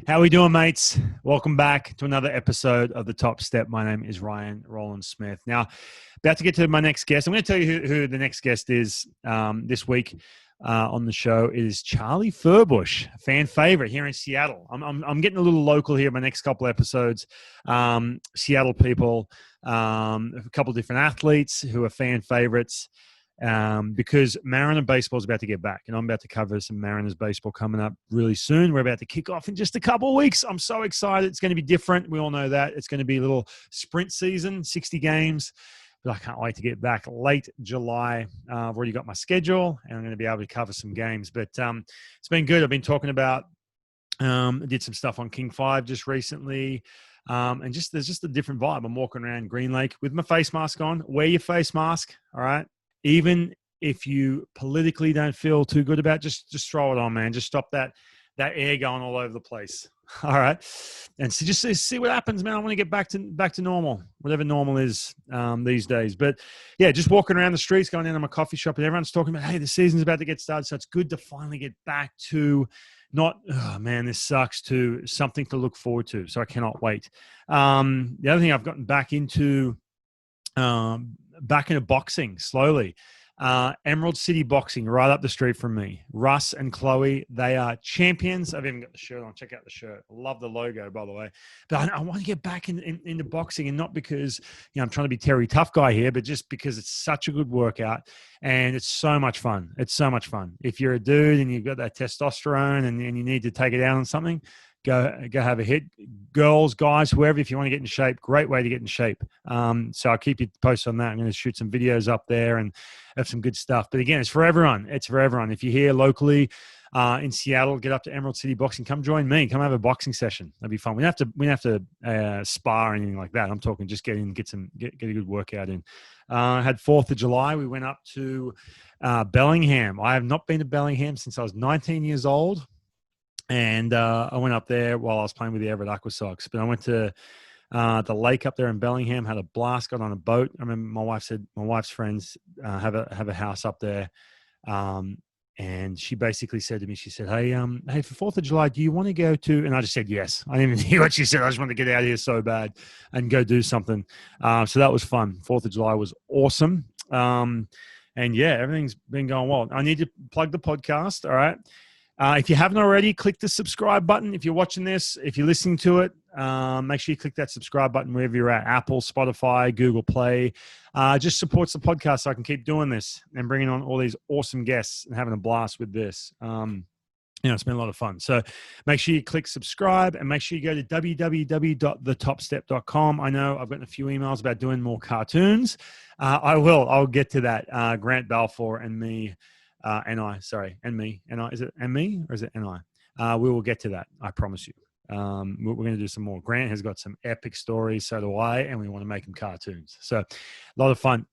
How we doing, mates? Welcome back to another episode of The Top Step. My name is Rowland-Smith. Now, about to get to my next guest. I'm going to tell you who the next guest is this week on the show. It is Charlie Furbush, a fan favorite here in Seattle. I'm getting a little local here my next couple episodes. Seattle people, a couple of different athletes who are fan favorites. Because Mariner baseball is about to get back, and I'm about to cover some Mariners baseball coming up really soon. We're about to kick off in just a couple of weeks. I'm so excited. It's going to be different. We all know that. It's going to be a little sprint season, 60 games, but I can't wait to get back late July. I've already got my schedule, and I'm going to be able to cover some games, but it's been good. I've been talking about, I did some stuff on King 5 just recently. And there's just a different vibe. I'm walking around Green Lake with my face mask on. Wear your face mask, all right? Even if you politically don't feel too good about it, just throw it on, man. Just stop that air going all over the place. All right. And so just see what happens, man. I want to get back to normal, whatever normal is these days. But yeah, just walking around the streets, going down to my coffee shop, and everyone's talking about, hey, the season's about to get started. So it's good to finally get back to not, oh man, this sucks, to something to look forward to. So I cannot wait. The other thing I've gotten back into boxing slowly. Emerald City Boxing, right up the street from me. Russ and Chloe, they are champions. I've even got the shirt on. Check out the shirt. I love the logo, by the way. But I want to get back into boxing, and not because I'm trying to be Terry Tough Guy here, but just because it's such a good workout and it's so much fun. It's so much fun. If you're a dude and you've got that testosterone and you need to take it out on something, go have a hit. Girls, guys, whoever, if you want to get in shape, great way to get in shape. So I'll keep you posted on that. I'm going to shoot some videos up there and have some good stuff. But again, it's for everyone. It's for everyone. If you're here locally in Seattle, get up to Emerald City Boxing. Come join me. Come have a boxing session. That'd be fun. We don't have to spar or anything like that. I'm talking just get a good workout in. Had 4th of July. We went up to Bellingham. I have not been to Bellingham since I was 19 years old. And I went up there while I was playing with the Everett Aqua Sox. But I went to the lake up there in Bellingham, had a blast, got on a boat. I remember my wife said my wife's friends have a house up there. And she basically said to me, she said, hey, for 4th of July, do you want to go to, and I just said yes. I didn't even hear what she said. I just wanted to get out of here so bad and go do something. So that was fun. 4th of July was awesome. And yeah, everything's been going well. I need to plug the podcast, all right? If you haven't already, click the subscribe button. If you're watching this, if you're listening to it, make sure you click that subscribe button wherever you're at. Apple, Spotify, Google Play. Just supports the podcast so I can keep doing this and bringing on all these awesome guests and having a blast with this. It's been a lot of fun. So make sure you click subscribe and make sure you go to www.thetopstep.com. I know I've gotten a few emails about doing more cartoons. I'll get to that. Grant Balfour and me. And me. Is it and me or is it and I? We will get to that. I promise you. We're going to do some more. Grant has got some epic stories. So do I. And we want to make them cartoons. So a lot of fun.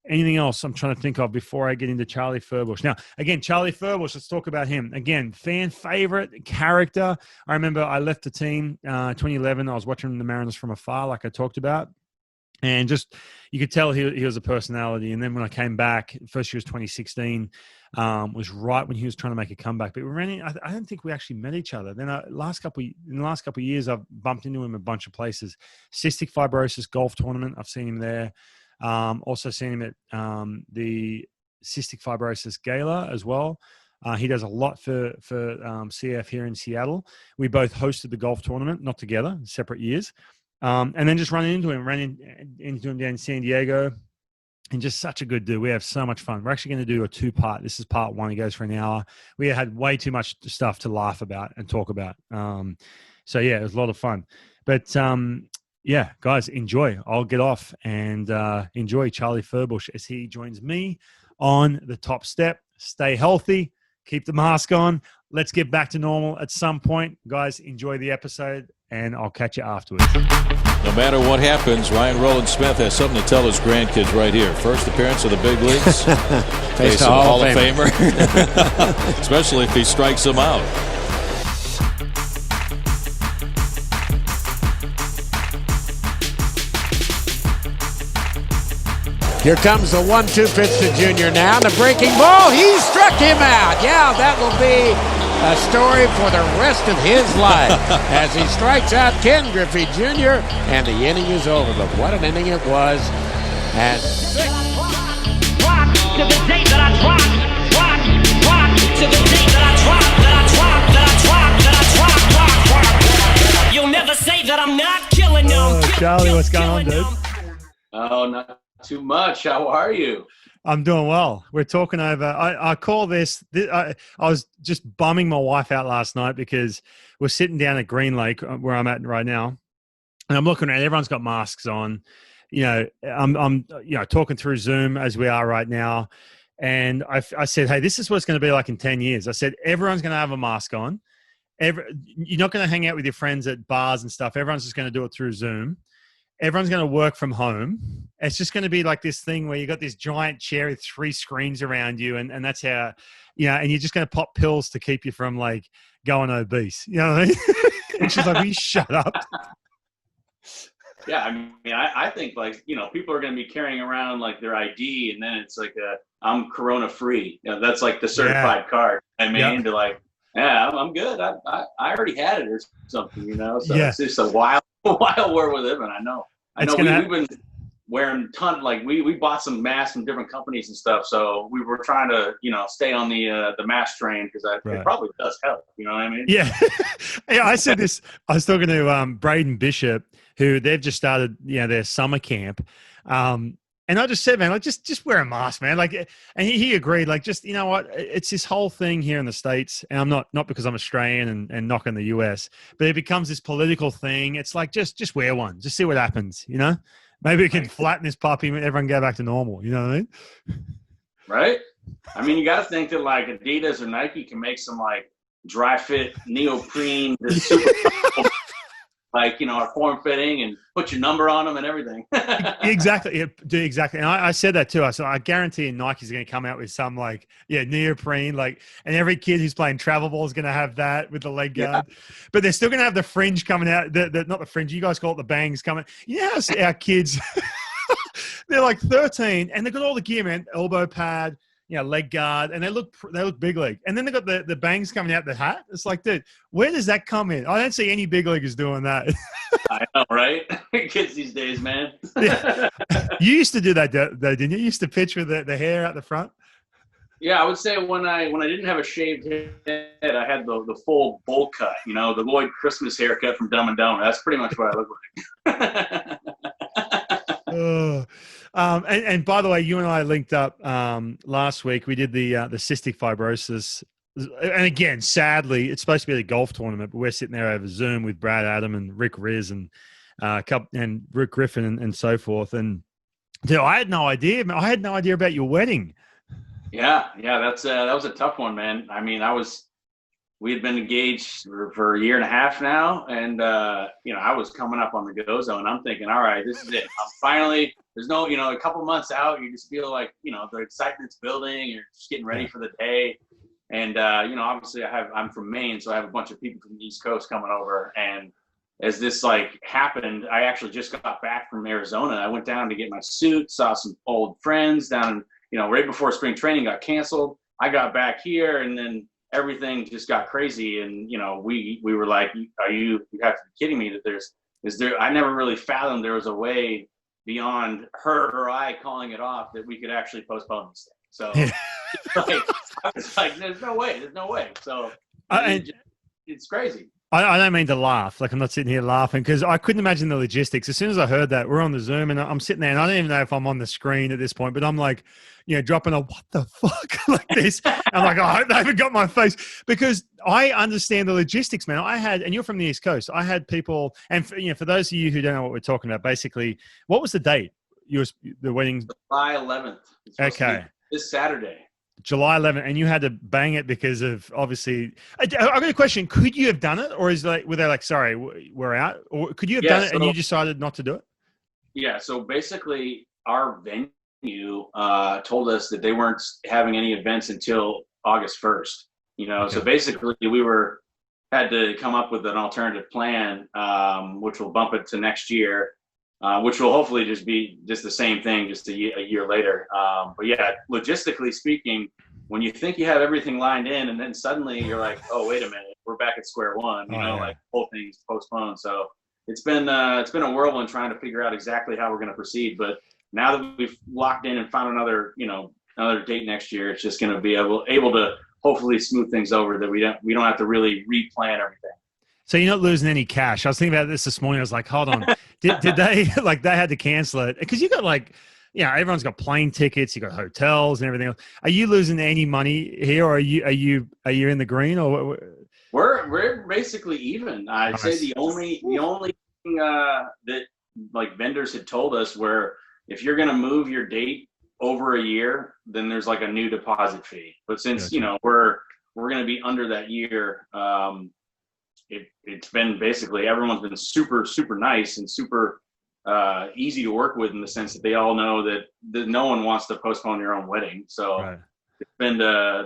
Anything else I'm trying to think of before I get into Charlie Furbush? Now, again, Charlie Furbush, let's talk about him. Again, fan favorite character. I remember I left the team 2011. I was watching the Mariners from afar, like I talked about. And just, you could tell he was a personality. And then when I came back, first year was 2016, was right when he was trying to make a comeback. But we ran in, I don't think we actually met each other. Then in the last couple of years, I've bumped into him a bunch of places. Cystic fibrosis golf tournament, I've seen him there. Also seen him at the Cystic Fibrosis Gala as well. He does a lot for CF here in Seattle. We both hosted the golf tournament, not together, separate years. And then just ran into him down in San Diego, and just such a good dude. We have so much fun. We're actually going to do a 2-part. This is part 1. It goes for an hour. We had way too much stuff to laugh about and talk about. So yeah, it was a lot of fun. But yeah, guys, enjoy. I'll get off and enjoy Charlie Furbush as he joins me on the top step. Stay healthy. Keep the mask on. Let's get back to normal at some point. Guys, enjoy the episode, and I'll catch you afterwards. No matter what happens, Ryan Rowland-Smith has something to tell his grandkids right here. First appearance of the big leagues. Face of Hall of Famer. Especially if he strikes them out. Here comes the 1-2 pitch to Junior now. The breaking ball. He struck him out. Yeah, that will be a story for the rest of his life as he strikes out Ken Griffey Jr. and the inning is over. But what an inning it was. And Rock to the day that I drop. Rock to the day that I drop. Rock. You'll never say that I'm not killing them. Oh, Charlie, what's going on, dude? Oh, not too much. How are you? I'm doing well. We're talking over. I call this. I was just bumming my wife out last night because we're sitting down at Green Lake where I'm at right now, and I'm looking around. Everyone's got masks on. You know, I'm talking through Zoom as we are right now, and I said, hey, this is what it's going to be like in 10 years. I said everyone's going to have a mask on. You're not going to hang out with your friends at bars and stuff. Everyone's just going to do it through Zoom. Everyone's going to work from home. It's just going to be like this thing where you got this giant chair with 3 screens around you. And that's how, and you're just going to pop pills to keep you from like going obese. You know what I mean? And she's like, will you shut up? Yeah. I mean, I think like, people are going to be carrying around like their ID and then it's like I'm Corona free. That's like the certified card. I mean, to like, yeah, I'm good. I already had it or something, So it's just a wild world we're living. I know. We've been wearing we bought some masks from different companies and stuff. So we were trying to, stay on the mask train because it probably does help. You know what I mean? Yeah. Yeah. I said this. I was talking to Braden Bishop, who they've just started, their summer camp. And I just said, man, like just wear a mask, man. Like, and he agreed. Like, just what? It's this whole thing here in the States, and I'm not because I'm Australian and knocking the US, but it becomes this political thing. It's like just wear one, just see what happens. Maybe we can flatten this puppy, and everyone go back to normal. You know what I mean? Right. I mean, you got to think that like Adidas or Nike can make some like dry fit neoprene, super. Are form fitting and put your number on them and everything. Exactly. Yeah, exactly. And I said that too. I guarantee Nike's going to come out with some neoprene, and every kid who's playing travel ball is going to have that with the leg guard. Yeah. But they're still going to have the fringe coming out. Not the fringe. You guys call it the bangs coming. How our kids, they're like 13 and they've got all the gear, man. Elbow pad, leg guard, and they look big league. And then they got the bangs coming out the hat. It's like, dude, where does that come in? I don't see any big leaguers doing that. I know, right? Kids these days, man. Yeah. You used to do that, though, didn't you? You used to pitch with the hair out the front. Yeah, I would say when I didn't have a shaved head, I had the full bowl cut. The Lloyd Christmas haircut from Dumb and Dumber. That's pretty much what I look like. And by the way, you and I linked up last week. We did the cystic fibrosis, and again, sadly, it's supposed to be the golf tournament, but we're sitting there over Zoom with Brad Adam and Rick Riz and Rick Griffin and so forth. And dude, I had no idea. I had no idea about your wedding. Yeah, that was a tough one, man. I mean, we had been engaged for a year and a half now, and I was coming up on the go zone. I'm thinking, all right, this is it. I'm finally. There's no, a couple months out, you just feel like, the excitement's building. You're just getting ready for the day, and obviously I'm from Maine, so I have a bunch of people from the East Coast coming over. And as this happened, I actually just got back from Arizona. I went down to get my suit, saw some old friends down, right before spring training got canceled. I got back here, and then everything just got crazy, and we were like, you have to be kidding me that I never really fathomed there was a way beyond her or I calling it off that we could actually postpone this thing. So I was like, there's no way. So it's crazy. I don't mean to laugh. Like, I'm not sitting here laughing because I couldn't imagine the logistics. As soon as I heard that, we're on the Zoom and I'm sitting there and I don't even know if I'm on the screen at this point, but I'm like, dropping a what the fuck like this. I'm like, I hope they haven't got my face, because I understand the logistics, man. And you're from the East Coast. I had people, and for those of you who don't know what we're talking about, basically, what was the date? The wedding? July 11th. Okay. This Saturday. July 11th, and you had to bang it because of, obviously, I've got a question. Could you have done it, or were they like, sorry, we're out? Or could you have done it and you decided not to do it? Yeah, so basically our venue told us that they weren't having any events until August 1st. Okay. So basically we had to come up with an alternative plan, which will bump it to next year. Which will hopefully just be just the same thing, just a year later. But yeah, logistically speaking, when you think you have everything lined in, and then suddenly you're like, oh, wait a minute, we're back at square one. Like whole thing's postponed. So it's been a whirlwind trying to figure out exactly how we're going to proceed. But now that we've locked in and found another date next year, it's just going to be able to hopefully smooth things over, that we don't have to really replan everything. So you're not losing any cash. I was thinking about this morning. I was like, hold on, did they they had to cancel it because you got everyone's got plane tickets, you got hotels and everything else. Are you losing any money here, or are you in the green, or? We're basically even. I'd say the only thing that like vendors had told us where if you're going to move your date over a year, then there's like a new deposit fee. But since we're going to be under that year, it's been basically everyone's been super super nice and super easy to work with, in the sense that they all know that no one wants to postpone your own wedding. So it's been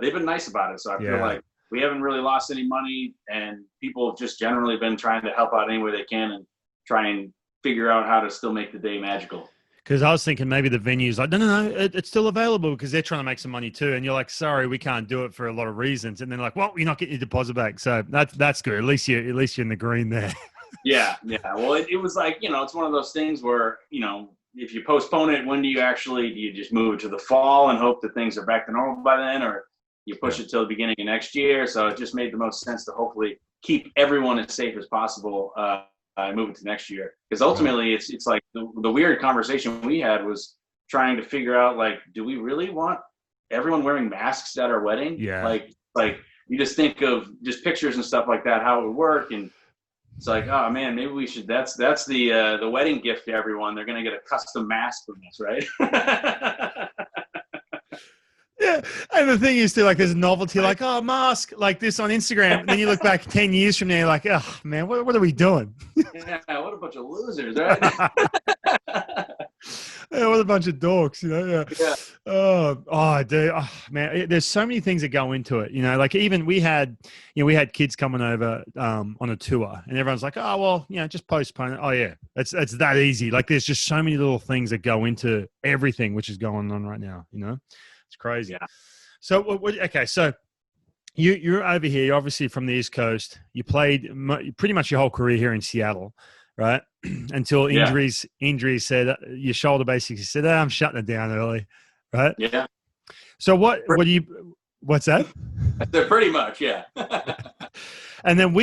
they've been nice about it. So I feel like we haven't really lost any money, and people have just generally been trying to help out any way they can and try and figure out how to still make the day magical. Because I was thinking maybe the venue's like, no, it's still available because they're trying to make some money too. And you're like, sorry, we can't do it for a lot of reasons. And then like, well, you're not getting your deposit back. So that's good. At least you're in the green there. Yeah. Well, it was like, it's one of those things where, if you postpone it, do you just move it to the fall and hope that things are back to normal by then, or you push it till the beginning of next year? So it just made the most sense to hopefully keep everyone as safe as possible and move it to next year. Because ultimately it's like the weird conversation we had was trying to figure out, like, do we really want everyone wearing masks at our wedding? Yeah. Like you just think of just pictures and stuff like that, how it would work. And it's like, oh man, maybe we should, that's the wedding gift to everyone. They're going to get a custom mask from us, right? Yeah, and the thing is too, like, there's a novelty, like, oh, mask like this on Instagram, and then you look back 10 years from now, you're like, oh man, what are we doing? Yeah, what a bunch of losers, right? Yeah, what a bunch of dorks, Yeah. Oh, dude, man, there's so many things that go into it, like even we had kids coming over on a tour, and everyone's like, oh, well, just postpone it. Oh yeah, it's that easy. Like, there's just so many little things that go into everything which is going on right now, It's crazy. Yeah. So, okay, so you're over here. You're obviously from the East Coast. You played pretty much your whole career here in Seattle, right? Until injuries said your shoulder basically said, I'm shutting it down early, right? Yeah. So what's that? Pretty much, yeah. And then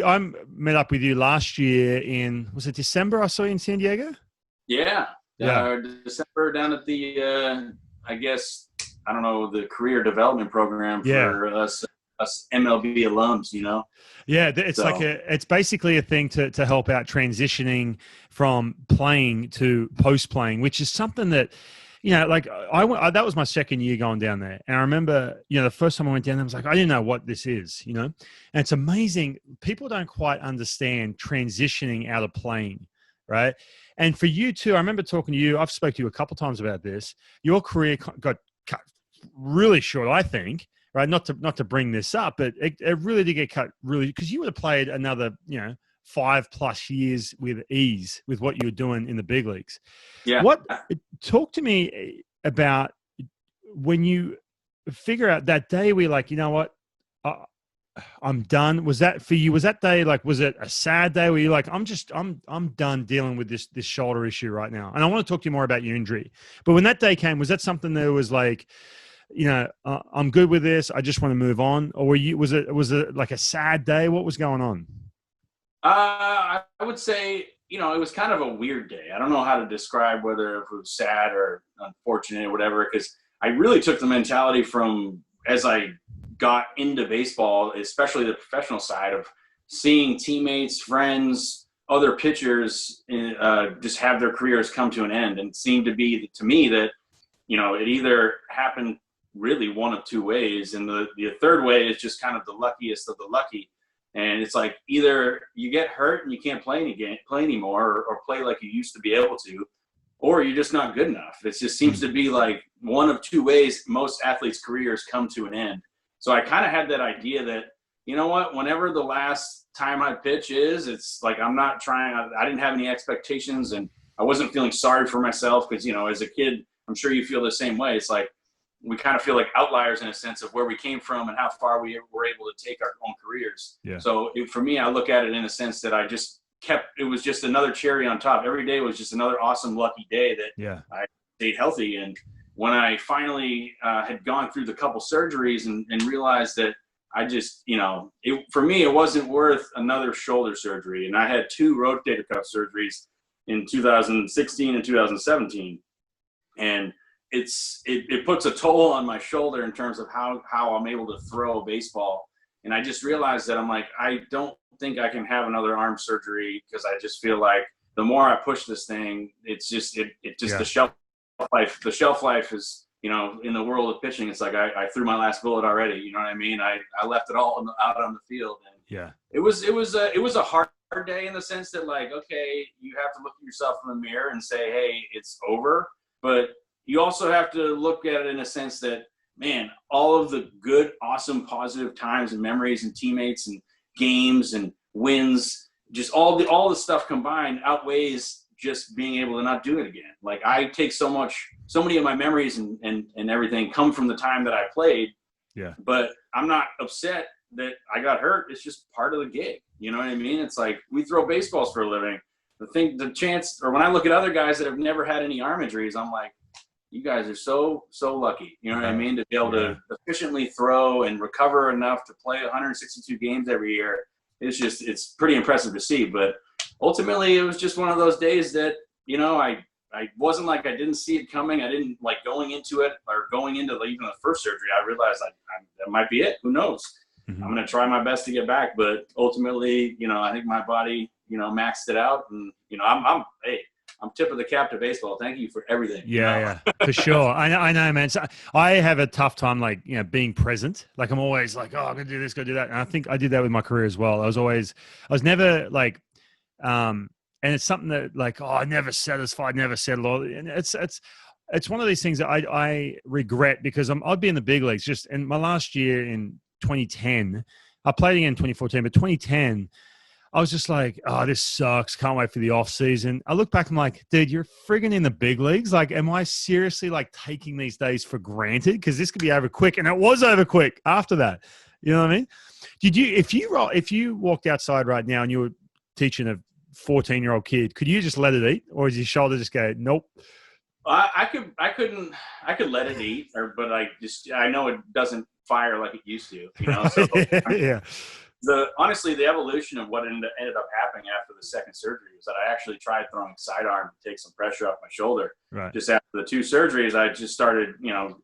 I met up with you last year was it December? I saw you in San Diego. Yeah. December down at the I guess, I don't know, the career development program for us MLB alums, Yeah, it's basically a thing to help out transitioning from playing to post playing, which is something that, like that was my second year going down there. And I remember, the first time I went down there, I was like, I didn't know what this is, and it's amazing. People don't quite understand transitioning out of playing, right? And for you too, I remember talking to you, I've spoken to you a couple of times about this. Your career got cut really short, I think, right? Not to bring this up, but it really did get cut really, because you would have played another, 5+ years with ease with what you were doing in the big leagues. Yeah. Talk to me about when you figure out that day where you're like, you know what, I'm done. Was that for you? Was that day, like, was it a sad day where you're like, I'm done dealing with this shoulder issue right now? And I want to talk to you more about your injury. But when that day came, was that something that was like, I'm good with this, I just want to move on? Or was it like a sad day? What was going on? I would say, it was kind of a weird day. I don't know how to describe whether it was sad or unfortunate or whatever, because I really took the mentality from, as I got into baseball, especially the professional side, of seeing teammates, friends, other pitchers just have their careers come to an end. And it seemed to be, to me, that, it either happened really one of two ways. And the third way is just kind of the luckiest of the lucky. And it's like, either you get hurt and you can't play anymore, or play like you used to be able to, or you're just not good enough. It just seems to be like one of two ways most athletes' careers come to an end. So I kind of had that idea that, whenever the last time I pitch is, it's like, I'm not trying, I didn't have any expectations, and I wasn't feeling sorry for myself because, as a kid, I'm sure you feel the same way. It's like, we kind of feel like outliers in a sense of where we came from and how far we were able to take our own careers. Yeah. So for me, I look at it in a sense that I just it was just another cherry on top. Every day was just another awesome, lucky day that I stayed healthy. And when I finally had gone through the couple surgeries and realized that I just, for me, it wasn't worth another shoulder surgery. And I had 2 rotator cuff surgeries in 2016 and 2017. And it puts a toll on my shoulder in terms of how I'm able to throw a baseball. And I just realized that I'm like, I don't think I can have another arm surgery, because I just feel like the more I push this thing, it's just the shelf life is, in the world of pitching, it's like I threw my last bullet already. You know what I mean? I left it all out on the field. And it was a hard day in the sense that, like, okay, you have to look at yourself in the mirror and say, hey, it's over. But you also have to look at it in a sense that, man, all of the good, awesome, positive times and memories and teammates and games and wins, just all the stuff combined outweighs just being able to not do it again. Like, I take so many of my memories and everything come from the time that I played. Yeah. But I'm not upset that I got hurt. It's just part of the gig. You know what I mean? It's like, we throw baseballs for a living. When I look at other guys that have never had any arm injuries, I'm like, you guys are so lucky. You know what I mean? To be able to efficiently throw and recover enough to play 162 games every year. It's pretty impressive to see. But ultimately, it was just one of those days that, I wasn't like I didn't see it coming. I didn't like going into it or going into even the first surgery. I realized that might be it. Who knows? Mm-hmm. I'm going to try my best to get back. But ultimately, I think my body, maxed it out. And, I'm tip of the cap to baseball. Thank you for everything. Yeah, for sure. I know, man. So I have a tough time, like, being present. Like, I'm always like, oh, I'm going to do this, go do that. And I think I did that with my career as well. I was never like, and it's something that, like, oh, I never satisfied, never settled. And it's one of these things that I regret, because I'd be in the big leagues just in my last year in 2010. I played again in 2014, but 2010, I was just like, oh, this sucks. Can't wait for the off season. I look back, I'm like, dude, you're friggin' in the big leagues. Like, am I seriously like taking these days for granted? Because this could be over quick. And it was over quick after that. You know what I mean? If you walked outside right now and you were teaching a 14-year-old kid, could you just let it eat? Or is your shoulder just go, nope? I could let it eat, but I know it doesn't fire like it used to, So yeah. Honestly, the evolution of what ended up happening after the second surgery was that I actually tried throwing sidearm to take some pressure off my shoulder. Right. Just after the 2 surgeries, I just started,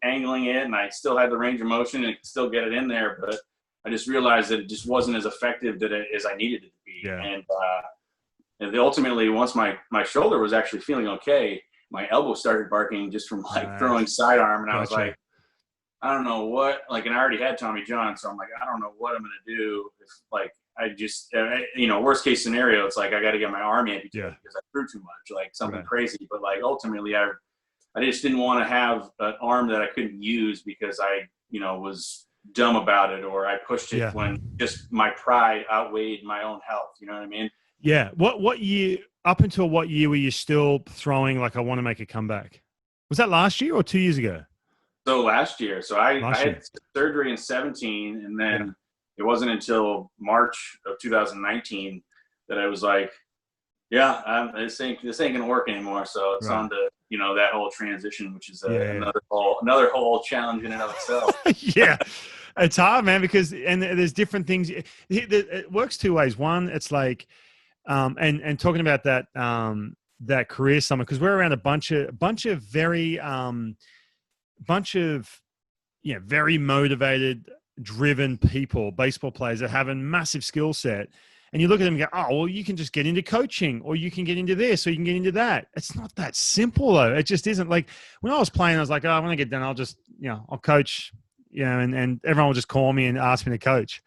angling it, and I still had the range of motion and could still get it in there. But I just realized that it just wasn't as effective as I needed it to be. Yeah. And ultimately, once my shoulder was actually feeling okay, my elbow started barking just from throwing sidearm, and I was like, I don't know what, and I already had Tommy John, so I'm like, I don't know what I'm going to do. If, I just, worst case scenario, it's like I got to get my arm amputated because I threw too much, something crazy. But ultimately, I just didn't want to have an arm that I couldn't use because I, was dumb about it, or I pushed it when just my pride outweighed my own health. You know what I mean? Yeah. What year, up until what year were you still throwing like, I want to make a comeback? Was that last year or 2 years ago? So last year. So I had surgery in 2017, and then it wasn't until March of 2019 that I was like, this ain't gonna work anymore. So it's on to that whole transition, which is another whole challenge in and of itself. Yeah, it's hard, man, because there's different things. It works 2 ways. One, it's like, and talking about that career summit, because we're around a bunch of very very motivated, driven people, baseball players that have a massive skill set. And you look at them and go, oh, well, you can just get into coaching, or you can get into this, or you can get into that. It's not that simple, though. It just isn't. Like, when I was playing, I was like, oh, when I get done, I'll just, I'll coach, and everyone will just call me and ask me to coach.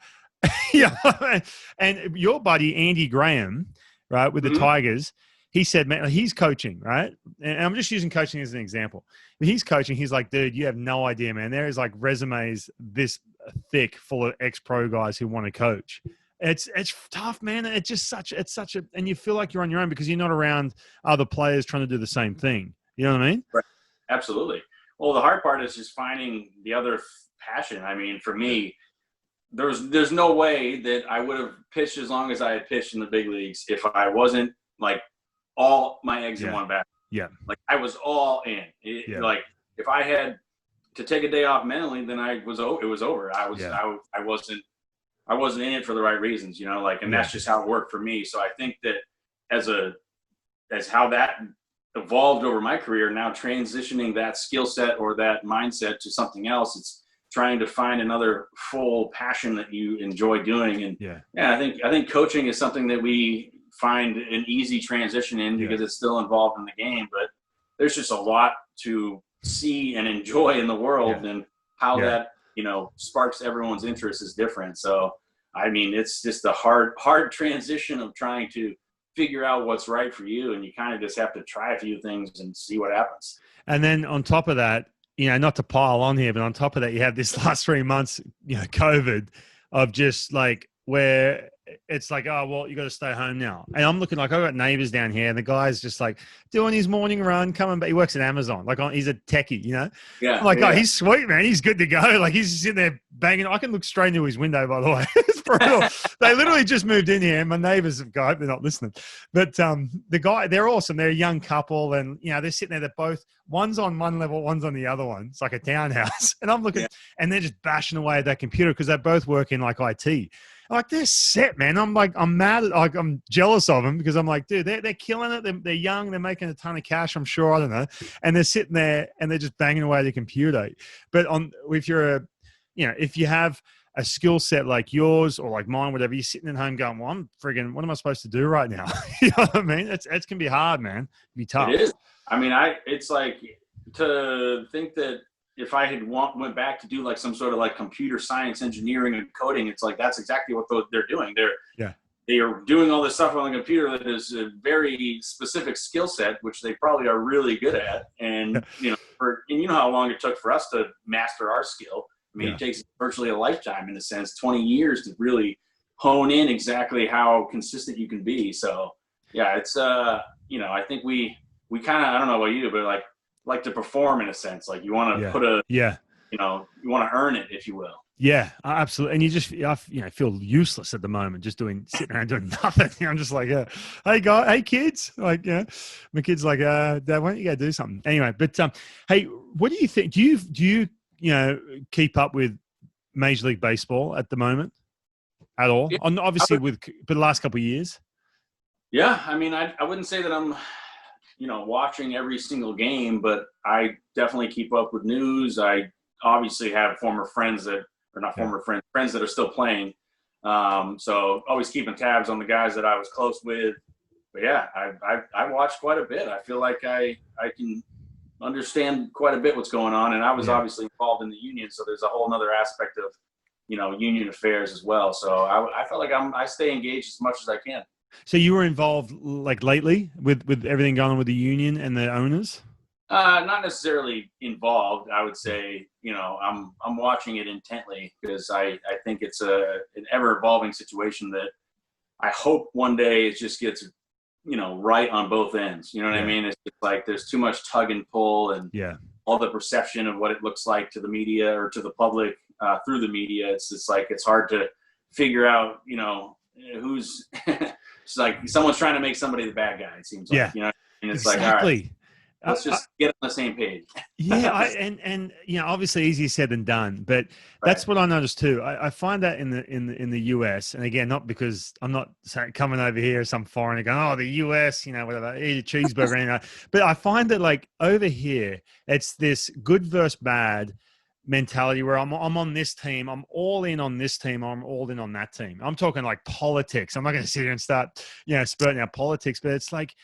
And your buddy, Andy Graham, right, with the Tigers, he said, man, he's coaching, right? And I'm just using coaching as an example. But he's coaching. He's like, dude, you have no idea, man. There is like resumes this thick full of ex-pro guys who want to coach. It's tough, man. It's just such a, and you feel like you're on your own because you're not around other players trying to do the same thing. You know what I mean? Right. Absolutely. Well, the hard part is just finding the other passion. I mean, for me, there's no way that I would have pitched as long as I had pitched in the big leagues if I wasn't like all my eggs in one basket. Yeah. Like I was all in. Like if I had to take a day off mentally, then it was over. I wasn't in it for the right reasons, you know, like, and that's just how it worked for me. So I think that as how that evolved over my career, now transitioning that skill set or that mindset to something else, it's trying to find another full passion that you enjoy doing. And I think coaching is something that we find an easy transition in because it's still involved in the game, but there's just a lot to see and enjoy in the world, and how that, you know, sparks everyone's interest is different. So, I mean, it's just a hard transition of trying to figure out what's right for you. And you kind of just have to try a few things and see what happens. And then on top of that, you know, not to pile on here, but on top of that, you have this last 3 months, you know, COVID, of just like where it's like, oh, well, you got to stay home now. And I'm looking like, I've got neighbors down here, and the guy's just like doing his morning run, coming back. He works at Amazon. Like, he's a techie, you know? Yeah. I'm like, oh, he's sweet, man. He's good to go. Like, he's sitting there banging. I can look straight into his window, by the way. It's brutal. They literally just moved in here. My neighbors have got, they're not listening. But the guy, they're awesome. They're a young couple, and, you know, they're sitting there. They're both, one's on one level, one's on the other one. It's like a townhouse. And I'm looking, and they're just bashing away at that computer because they both work in, like, IT. Like, they're set, man. I'm like, I'm mad. Like, I'm jealous of them because I'm like, dude, they're killing it. They're young. They're making a ton of cash, I'm sure. I don't know. And they're sitting there and they're just banging away at the computer. But if you're if you have a skill set like yours or like mine, whatever, you're sitting at home going, well, what am I supposed to do right now? You know what I mean? It can be hard, man. It can be tough. It is. I mean, it's like, to think that if I had went back to do like some sort of like computer science, engineering, and coding, it's like that's exactly what they're doing. They are doing all this stuff on the computer that is a very specific skill set, which they probably are really good at. And you know how long it took for us to master our skill. I mean, it takes virtually a lifetime, in a sense, 20 years to really hone in exactly how consistent you can be. So yeah, it's I think we kind of, I don't know about you, but like to perform in a sense, like you want to put you want to earn it, if you will. Yeah, absolutely. And you just, feel useless at the moment, just sitting around doing nothing. I'm just like, hey kids, like, my kid's like, Dad, why don't you go do something? Anyway, but hey, what do you think? Do you keep up with Major League Baseball at the moment at all? Yeah. Obviously, for the last couple of years. Yeah, I mean, I wouldn't say that I'm watching every single game, but I definitely keep up with news. I obviously have friends that are still playing. So always keeping tabs on the guys that I was close with. But yeah, I watched quite a bit. I feel like I can understand quite a bit what's going on. And I was obviously involved in the union, so there's a whole nother aspect of, union affairs as well. So I felt like I stay engaged as much as I can. So you were involved like lately with everything going on with the union and the owners? Not necessarily involved. I would say, I'm watching it intently because I think it's an ever evolving situation that I hope one day it just gets, right on both ends. You know what I mean? It's just like there's too much tug and pull and all the perception of what it looks like to the media or to the public through the media. It's just like it's hard to figure out, who's it's like someone's trying to make somebody the bad guy, it seems like, and it's like, all right, let's just get on the same page. And obviously easier said than done, but that's what I noticed too. I find that in the US, and again, not because I'm not coming over here as some foreigner going, oh, the US, whatever, eat a cheeseburger, but I find that like over here, it's this good versus bad mentality where I'm on this team, I'm all in on this team, I'm all in on that team. I'm talking like politics. I'm not going to sit here and start, spurting out politics, but it's like,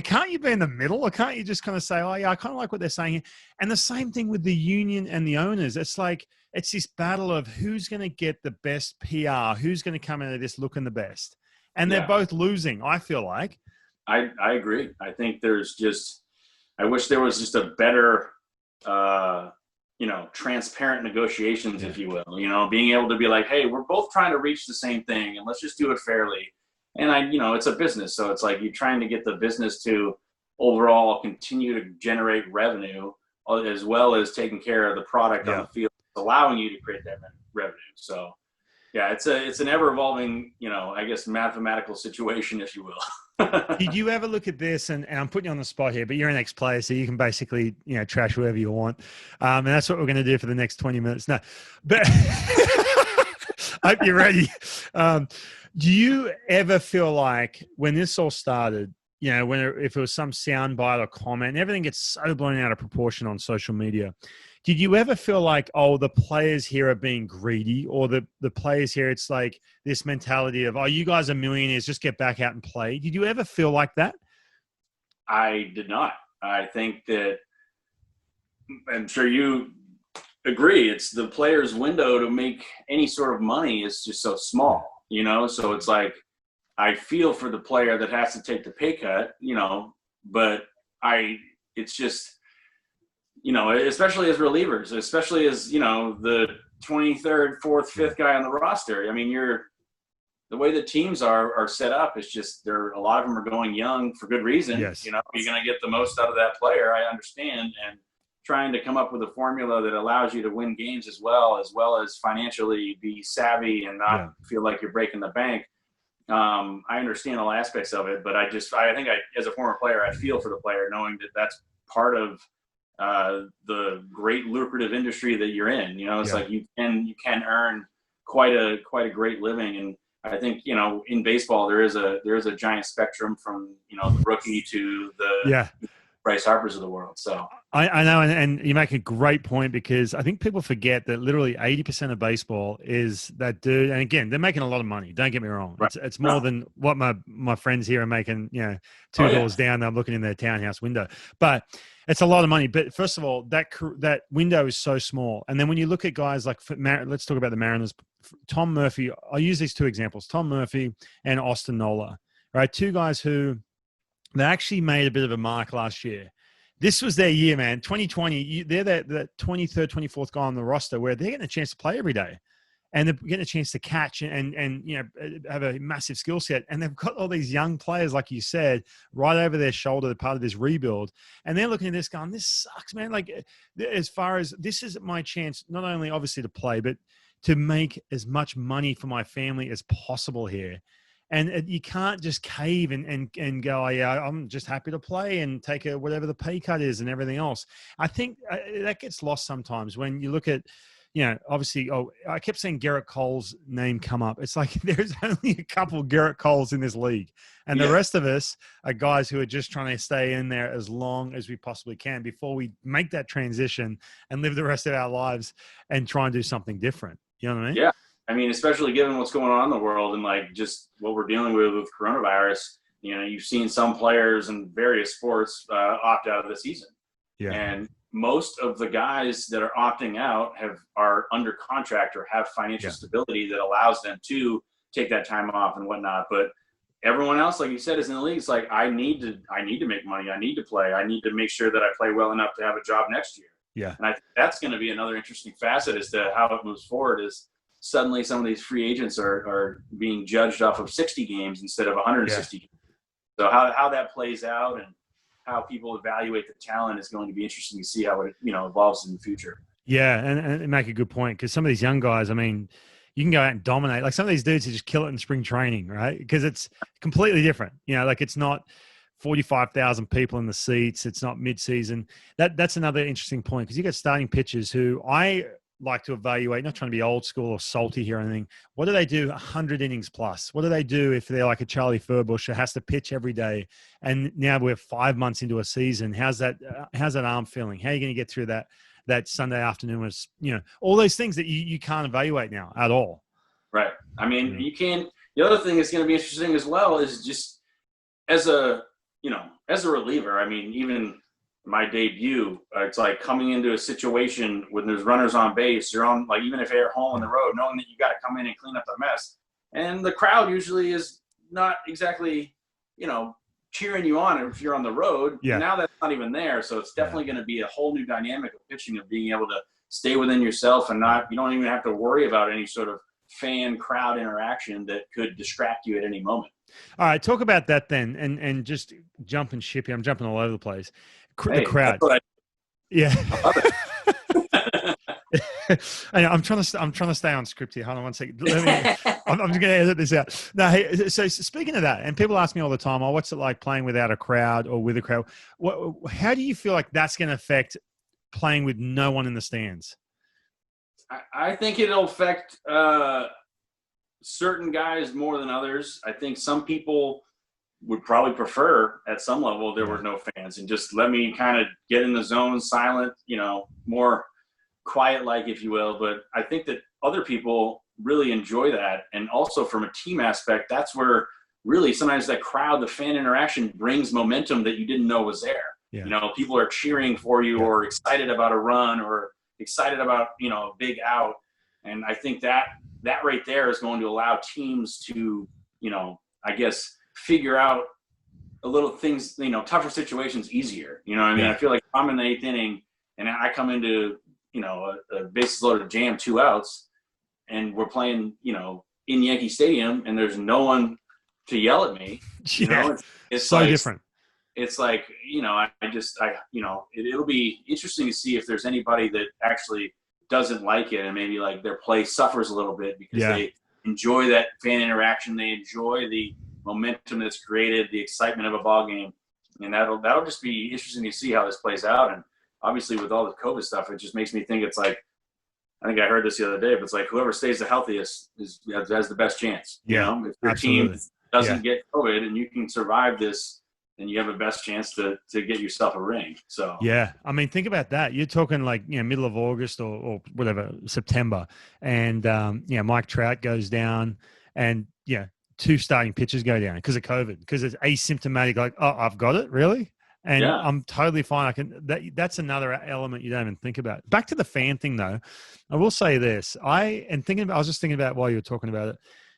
can't you be in the middle, or can't you just kind of say, oh yeah, I kind of like what they're saying here? And the same thing with the union and the owners. It's like, it's this battle of who's going to get the best PR, who's going to come out of this looking the best. And they're both losing, I feel like. I agree. I think I wish there was just a better, transparent negotiations, if you will, being able to be like, hey, we're both trying to reach the same thing and let's just do it fairly. And it's a business. So it's like you're trying to get the business to overall continue to generate revenue as well as taking care of the product on the field, allowing you to create that revenue. So, yeah, it's an ever evolving, I guess, mathematical situation, if you will. Did you ever look at this? And I'm putting you on the spot here, but you're an ex-player, so you can basically, trash whoever you want. And that's what we're going to do for the next 20 minutes. No, but I hope you're ready. Do you ever feel like when this all started, if it was some soundbite or comment, and everything gets so blown out of proportion on social media, did you ever feel like, oh, the players here are being greedy, or the players here, it's like this mentality of, oh, you guys are millionaires, just get back out and play? Did you ever feel like that? I did not. I think that, I'm sure you agree, it's the player's window to make any sort of money is just so small, So it's like, I feel for the player that has to take the pay cut, but it's just, especially as relievers, especially as, the 23rd, 4th, 5th guy on the roster. I mean, the way the teams are set up is just, a lot of them are going young for good reason. Yes. You're going to get the most out of that player, I understand, and trying to come up with a formula that allows you to win games as well as financially be savvy and not feel like you're breaking the bank. I understand all aspects of it, but I think as a former player, I feel for the player knowing that that's part of the great lucrative industry that you're in. It's like you can earn quite a great living. And I think, in baseball, there is a giant spectrum from, the rookie to the Bryce Harpers of the world. So I know. And you make a great point, because I think people forget that literally 80% of baseball is that dude. And again, they're making a lot of money. Don't get me wrong. Right. It's more than what my friends here are making, two doors down. I'm looking in their townhouse window, but it's a lot of money. But first of all, that window is so small. And then when you look at guys like, let's talk about the Mariners, Tom Murphy. I'll use these two examples, Tom Murphy and Austin Nola, right? Two guys who, they actually made a bit of a mark last year. This was their year, man. 2020, they're that 23rd, 24th guy on the roster where they're getting a chance to play every day. And they're getting a chance to catch and have a massive skill set. And they've got all these young players, like you said, right over their shoulder, they're part of this rebuild. And they're looking at this going, this sucks, man. Like, as far as this is my chance, not only obviously to play, but to make as much money for my family as possible here. And you can't just cave and go, oh, yeah, I'm just happy to play and take whatever the pay cut is and everything else. I think that gets lost sometimes when you look at, obviously, I kept saying Garrett Cole's name come up. It's like there's only a couple Garrett Coles in this league. And the rest of us are guys who are just trying to stay in there as long as we possibly can before we make that transition and live the rest of our lives and try and do something different. You know what I mean? Yeah. I mean, especially given what's going on in the world and like just what we're dealing with coronavirus, you've seen some players in various sports opt out of the season. Yeah. And most of the guys that are opting out are under contract or have financial stability that allows them to take that time off and whatnot. But everyone else, like you said, is in the league. It's like, I need to make money. I need to play. I need to make sure that I play well enough to have a job next year. Yeah. And I think that's going to be another interesting facet as to how it moves forward. Is suddenly some of these free agents are being judged off of 60 games instead of 160 games. So how that plays out and how people evaluate the talent is going to be interesting to see how it evolves in the future. Yeah, and make a good point, because some of these young guys, I mean, you can go out and dominate. Like some of these dudes who just kill it in spring training, right? Because it's completely different. Like it's not 45,000 people in the seats. It's not mid-season. That's another interesting point, because you got starting pitchers who I like to evaluate, not trying to be old school or salty here or anything. What do they do 100 innings plus? What do they do if they're like a Charlie Furbush who has to pitch every day? And now we're 5 months into a season. How's that arm feeling? How are you going to get through that Sunday afternoon? Was, all those things that you can't evaluate now at all. Right. I mean, you can't. The other thing that's going to be interesting as well is just as a reliever. I mean, even my debut, it's like coming into a situation when there's runners on base, you're on, like, even if you're home on the road, knowing that you got to come in and clean up the mess. And the crowd usually is not exactly, cheering you on if you're on the road. Yeah. Now that's not even there. So it's definitely going to be a whole new dynamic of pitching, of being able to stay within yourself and you don't even have to worry about any sort of fan crowd interaction that could distract you at any moment. All right. Talk about that then. And just jumping ship here. I'm jumping all over the place. The crowd. Yeah. I love it. I'm trying to stay on script here. Hold on one second. I'm just going to edit this out. No, hey, so speaking of that, and people ask me all the time, "Oh, what's it like playing without a crowd or with a crowd?" How do you feel like that's going to affect playing with no one in the stands? I think it'll affect certain guys more than others. I think some people would probably prefer at some level there were no fans and just let me kind of get in the zone, silent, more quiet, like, if you will. But I think that other people really enjoy that. And also from a team aspect, that's where really sometimes that crowd, the fan interaction brings momentum that you didn't know was there. Yeah. People are cheering for you or excited about a run or excited about, a big out. And I think that right there is going to allow teams to, I guess, figure out a little things, tougher situations easier. You know what I mean? I feel like if I'm in the 8th inning and I come into, a bases loaded jam, 2 outs, and we're playing, in Yankee Stadium, and there's no one to yell at me. It's so like, different. It's like, it'll be interesting to see if there's anybody that actually doesn't like it and maybe like their play suffers a little bit because they enjoy that fan interaction. They enjoy the momentum that's created, the excitement of a ball game. And that'll just be interesting to see how this plays out. And obviously with all the COVID stuff, it just makes me think it's like, I think I heard this the other day, but it's like whoever stays the healthiest has the best chance. Yeah, if your team doesn't get COVID and you can survive this, then you have the best chance to get yourself a ring. So yeah, I mean, think about that. You're talking like middle of August or whatever, September, and Mike Trout goes down, and 2 starting pitchers go down because of COVID, because it's asymptomatic. Like, oh, I've got it, really. And I'm totally fine. That's another element you don't even think about. Back to the fan thing, though. I will say this. I was just thinking about while you were talking about it,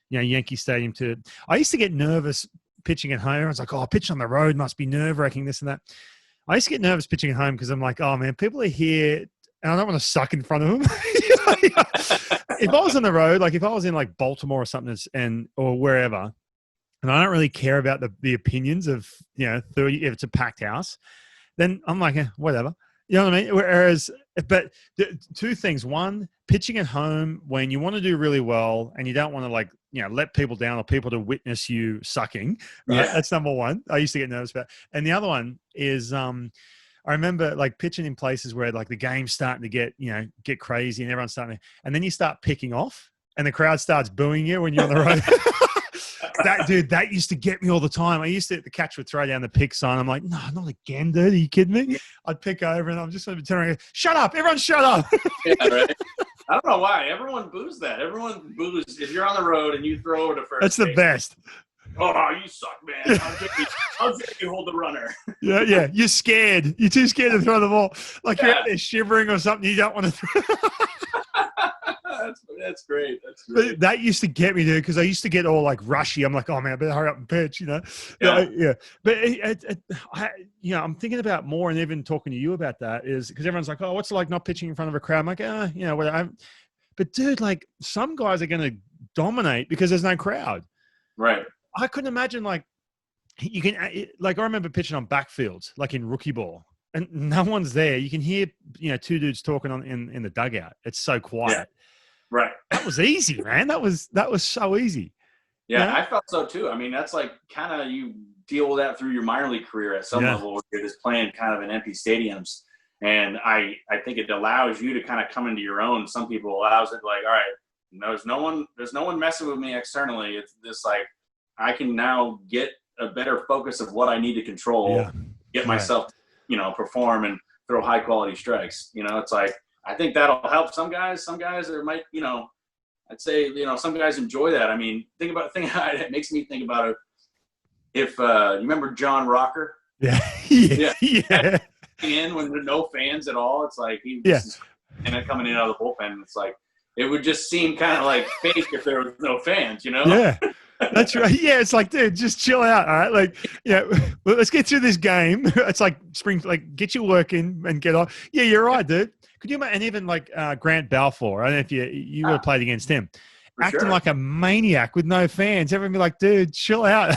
Yankee Stadium too. I used to get nervous pitching at home. Everyone's like, oh, pitching on the road must be nerve-wracking, this and that. I used to get nervous pitching at home because I'm like, oh, man, people are here, and I don't want to suck in front of them. If I was on the road, like if I was in like Baltimore or something or wherever, and I don't really care about the opinions of, 30, if it's a packed house, then I'm like, whatever. You know what I mean? Whereas, but 2 things. One, pitching at home when you want to do really well and you don't want to like, let people down or people to witness you sucking. Right? Yeah. That's number one. I used to get nervous about. And the other one is, I remember like pitching in places where like the game's starting to get crazy and everyone's starting to, and then you start picking off and the crowd starts booing you when you're on the road. That used to get me all the time. The catch would throw down the pick sign. I'm like, no, not again, dude. Are you kidding me? I'd pick over and I'm just going to turn around and go, shut up. Everyone shut up. Yeah, right. I don't know why. Everyone boos that. Everyone boos if you're on the road and you throw over to first. That's the best. Oh, you suck, man. I'll take you hold the runner. Yeah. You're scared. You're too scared to throw the ball. Like you're out there shivering or something. You don't want to throw. That's great. That's great. But that used to get me, dude, because I used to get all like rushy. I'm like, oh man, I better hurry up and pitch, Yeah. But I'm thinking about more, and even talking to you about that is because everyone's like, oh, what's it like not pitching in front of a crowd? I'm like, whatever. But dude, like some guys are going to dominate because there's no crowd. Right. I couldn't imagine like you can like I remember pitching on backfields like in rookie ball. And no one's there. You can hear, 2 dudes talking in the dugout. It's so quiet. Yeah. Right. That was easy, man. That was so easy. Yeah, I felt so too. I mean, that's like kind of you deal with that through your minor league career at some level where you're just playing kind of in empty stadiums. And I think it allows you to kind of come into your own. Some people allows it like, all right, there's no one messing with me externally. It's just like I can now get a better focus of what I need to control, get myself perform and throw high quality strikes. It's like, I think that'll help some guys. Some guys that might, I'd say, some guys enjoy that. I mean, it makes me think about it. If you remember John Rocker? Yeah. In when there are no fans at all, it's like and then coming in out of the bullpen, it's like it would just seem kind of like fake if there was no fans, Yeah. That's right. Yeah, it's like, dude, just chill out. All right, like, let's get through this game. It's like like get your work in and get on. Yeah, you're right, dude. Could you imagine? And even like Grant Balfour. I don't know if you would have played against him, acting like a maniac with no fans. Everyone be like, dude, chill out.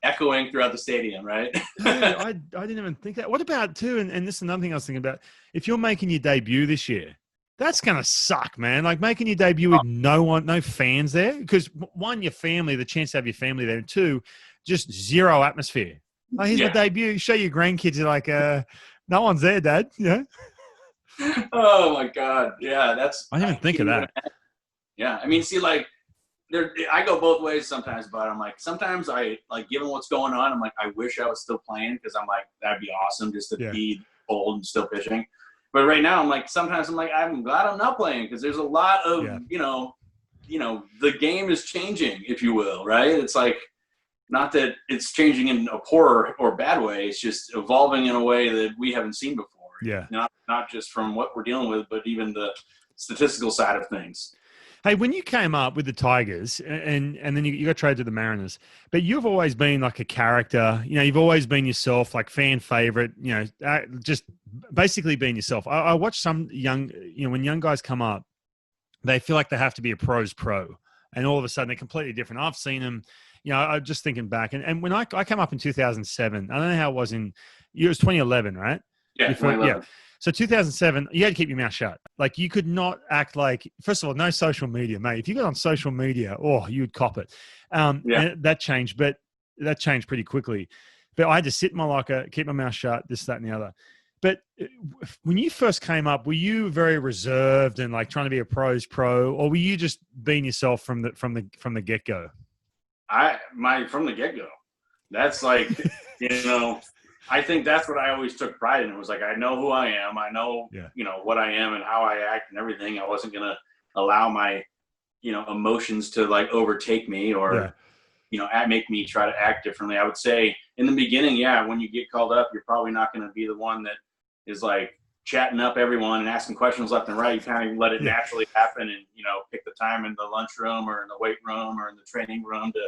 echoing throughout the stadium, right? Dude, I didn't even think that. What about too? And this is another thing I was thinking about. If you're making your debut this year, that's gonna suck, man. Like making your debut with no fans there, because one, your family, the chance to have your family there, and two, just zero atmosphere. Like here's my debut. Show your grandkids. You're like, no one's there, Dad. Yeah. Oh my God. Yeah, I didn't even think of that. Yeah, I mean, see, like, I go both ways sometimes, but I'm like, sometimes I like, given what's going on, I'm like, I wish I was still playing because I'm like, that'd be awesome just to be old and still pitching. But right now, I'm like, sometimes I'm like, I'm glad I'm not playing because there's a lot of, you know, the game is changing, if you will, right? It's like, not that it's changing in a poor or bad way. It's just evolving in a way that we haven't seen before. Yeah. Not just from what we're dealing with, but even the statistical side of things. Hey, when you came up with the Tigers and then you got traded to the Mariners, but you've always been like a character, you know, you've always been yourself, like fan favorite, you know, just basically being yourself. I watch some young, you know, when young guys come up, they feel like they have to be a pro's pro. And all of a sudden they're completely different. I've seen them, you know, I'm just thinking back. And when I came up in 2007, I don't know how it was it was 2011, right? Yeah, 2011. Yeah. So 2007, you had to keep your mouth shut. Like you could not act like, first of all, no social media, mate. If you got on social media, you would cop it. And that changed, but that changed pretty quickly. But I had to sit in my locker, keep my mouth shut, this, that, and the other. But when you first came up, were you very reserved and like trying to be a pro's pro, or were you just being yourself from the get go? From the get go. That's like, you know. I think that's what I always took pride in. It was like, I know who I am. I know, you know, what I am and how I act and everything. I wasn't going to allow my, you know, emotions to like overtake me or, you know, make me try to act differently. I would say in the beginning, when you get called up, you're probably not going to be the one that is like chatting up everyone and asking questions left and right. You kind of let it naturally happen and, you know, pick the time in the lunchroom or in the weight room or in the training room to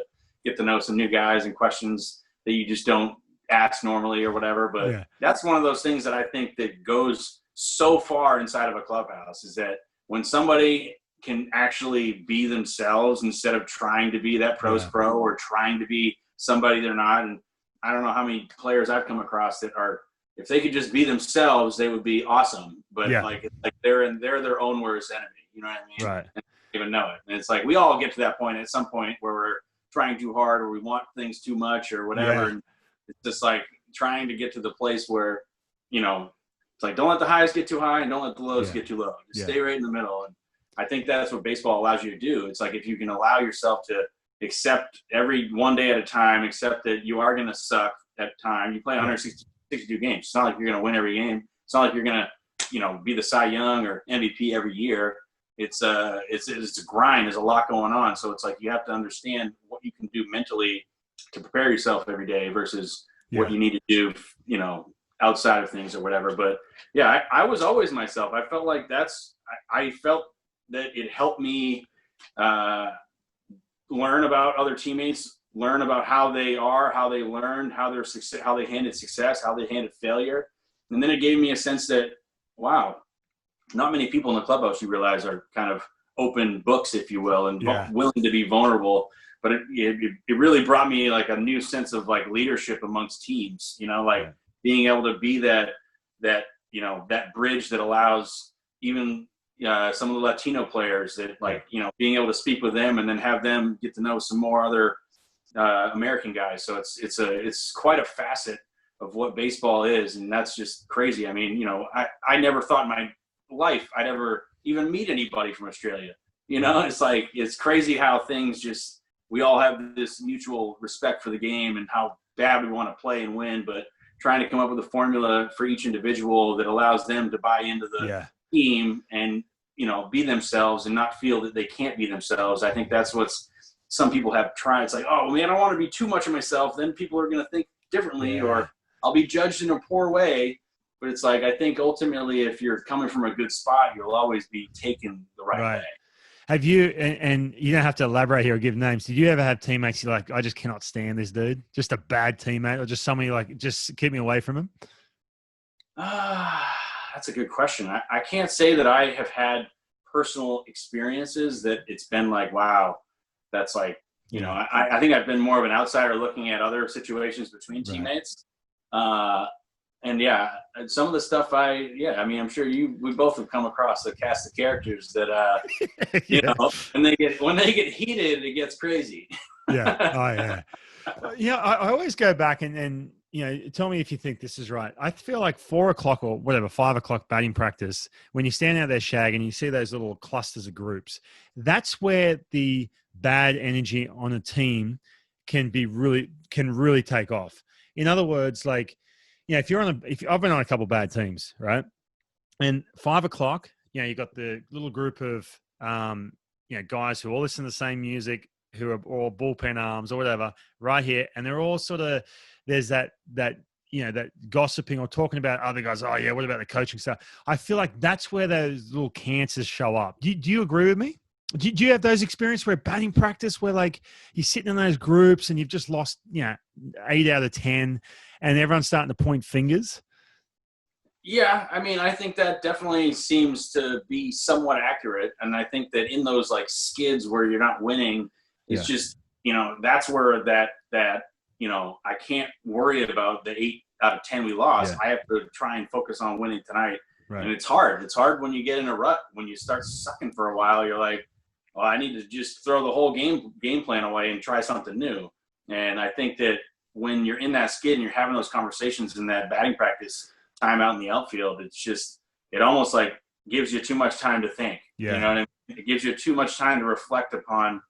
get to know some new guys and questions that you just don't ask normally or whatever. But that's one of those things that I think that goes so far inside of a clubhouse is that when somebody can actually be themselves instead of trying to be that pro's pro or trying to be somebody they're not. And I don't know how many players I've come across that are, if they could just be themselves, they would be awesome. But like they're their own worst enemy. You know what I mean? Right. And they don't even know it. And it's like, we all get to that point at some point where we're trying too hard or we want things too much or whatever. And it's just like trying to get to the place where, you know, it's like, don't let the highs get too high and don't let the lows get too low. Just stay right in the middle. And I think that's what baseball allows you to do. It's like, if you can allow yourself to accept every one day at a time, accept that you are going to suck at time. You play 162 games. It's not like you're going to win every game. It's not like you're going to, you know, be the Cy Young or MVP every year. It's a grind. There's a lot going on. So it's like, you have to understand what you can do mentally to prepare yourself every day versus what you need to do, you know, outside of things or whatever. But I was always myself. I felt like I felt that it helped me learn about other teammates, learn about how they are, how they learned, how they handled success, how they handled failure. And then it gave me a sense that, wow, not many people in the clubhouse, you realize, are kind of open books, if you will, and willing to be vulnerable. But it really brought me like a new sense of like leadership amongst teams, you know, like being able to be that, you know, that bridge that allows even some of the Latino players that like, you know, being able to speak with them and then have them get to know some more other American guys. So it's quite a facet of what baseball is. And that's just crazy. I mean, you know, I never thought in my life I'd ever even meet anybody from Australia. You know, it's like, it's crazy how things just, we all have this mutual respect for the game and how bad we want to play and win, but trying to come up with a formula for each individual that allows them to buy into the team and, you know, be themselves and not feel that they can't be themselves. I think that's what's some people have tried. It's like, oh man, I don't want to be too much of myself. Then people are going to think differently or I'll be judged in a poor way. But it's like, I think ultimately if you're coming from a good spot, you'll always be taken the right way. Have you, and you don't have to elaborate here or give names, did you ever have teammates you're like, I just cannot stand this dude? Just a bad teammate or just somebody like, just keep me away from him? That's a good question. I can't say that I have had personal experiences that it's been like, wow, that's like You know, I think I've been more of an outsider looking at other situations between teammates. And some of the stuff I mean, I'm sure we both have come across a cast of characters that, you know, when they get heated, it gets crazy. Yeah. I always go back and, you know, tell me if you think this is right. I feel like 4 o'clock or whatever, 5 o'clock batting practice, when you stand out there shag and you see those little clusters of groups, that's where the bad energy on a team can really take off. In other words, like, you know, I've been on a couple bad teams, right? And 5 o'clock, you know, you got the little group of, you know, guys who all listen to the same music, who are all bullpen arms or whatever, right here, and they're all sort of, there's that you know, that gossiping or talking about other guys. Oh yeah, what about the coaching stuff? I feel like that's where those little cancers show up. Do you agree with me? Do you have those experiences where batting practice, where like you're sitting in those groups and you've just lost, you know, 8 out of 10, and everyone's starting to point fingers? Yeah, I mean, I think that definitely seems to be somewhat accurate, and I think that in those like skids where you're not winning, it's just, you know, that's where that you know, I can't worry about the 8 out of 10 we lost. I have to try and focus on winning tonight. Right. And it's hard. It's hard when you get in a rut. When you start sucking for a while, you're like, well, I need to just throw the whole game plan away and try something new. And I think that when you're in that skid and you're having those conversations in that batting practice time out in the outfield, it's just, it almost like gives you too much time to think. You know what I mean? It gives you too much time to reflect upon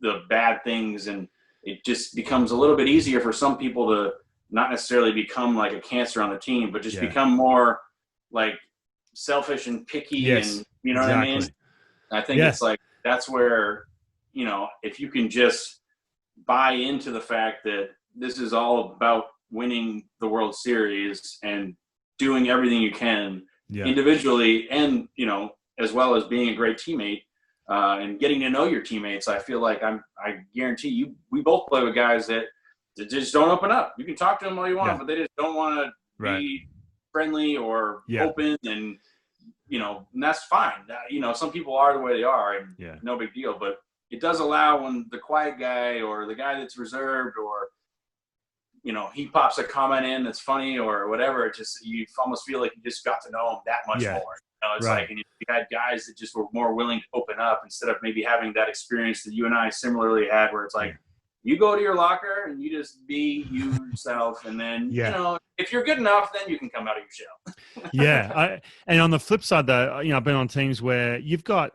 the bad things, and it just becomes a little bit easier for some people to not necessarily become like a cancer on the team, but just become more like selfish and picky. And you know what I mean? I think it's like, that's where, you know, if you can just buy into the fact that this is all about winning the World Series and doing everything you can individually, and, you know, as well as being a great teammate, and getting to know your teammates. I feel like I guarantee you, we both play with guys that just don't open up. You can talk to them all you want, but they just don't want to be friendly or open, and, you know, and that's fine. You know, some people are the way they are, and no big deal, but it does allow when the quiet guy or the guy that's reserved, or, you know, he pops a comment in that's funny or whatever, it just, you almost feel like you just got to know him that much more. You know, it's like, and you had guys that just were more willing to open up, instead of maybe having that experience that you and I similarly had, where it's like, you go to your locker and you just be yourself, and then, you know, if you're good enough, then you can come out of your shell. And on the flip side, though, you know, I've been on teams where you've got,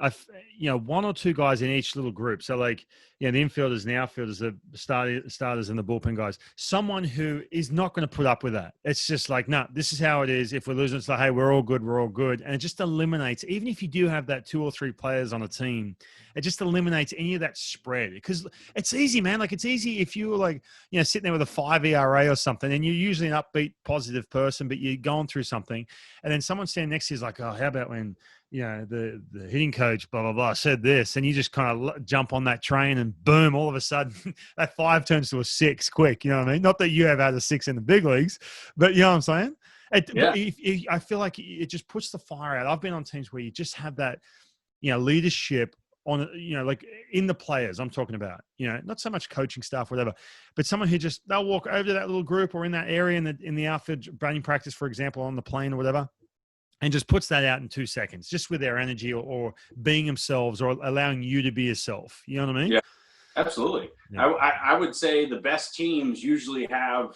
you know, 1 or 2 guys in each little group. So, like, you know, the infielders and the outfielders, the starters and the bullpen guys. Someone who is not going to put up with that. It's just like, no, this is how it is. If we're losing, it's like, hey, we're all good. And it just eliminates, even if you do have that 2 or 3 players on a team, it just eliminates any of that spread. Because it's easy, man. Like, it's easy if you were, like, you know, sitting there with a 5 ERA or something, and you're usually an upbeat, positive person, but you're going through something, and then someone standing next to you is like, oh, how about when, you know, the hitting coach, blah, blah, blah, said this, and you just kind of jump on that train, and boom, all of a sudden that 5 turns to a 6 quick. You know what I mean? Not that you have had a 6 in the big leagues, but you know what I'm saying? I feel like it just puts the fire out. I've been on teams where you just have that, you know, leadership on, you know, like in the players I'm talking about, you know, not so much coaching staff, whatever, but someone who just, they'll walk over to that little group or in that area in the outfield batting practice, for example, on the plane or whatever, and just puts that out in 2 seconds, just with their energy or being themselves, or allowing you to be yourself. You know what I mean? Yeah, absolutely. Yeah. I would say the best teams usually have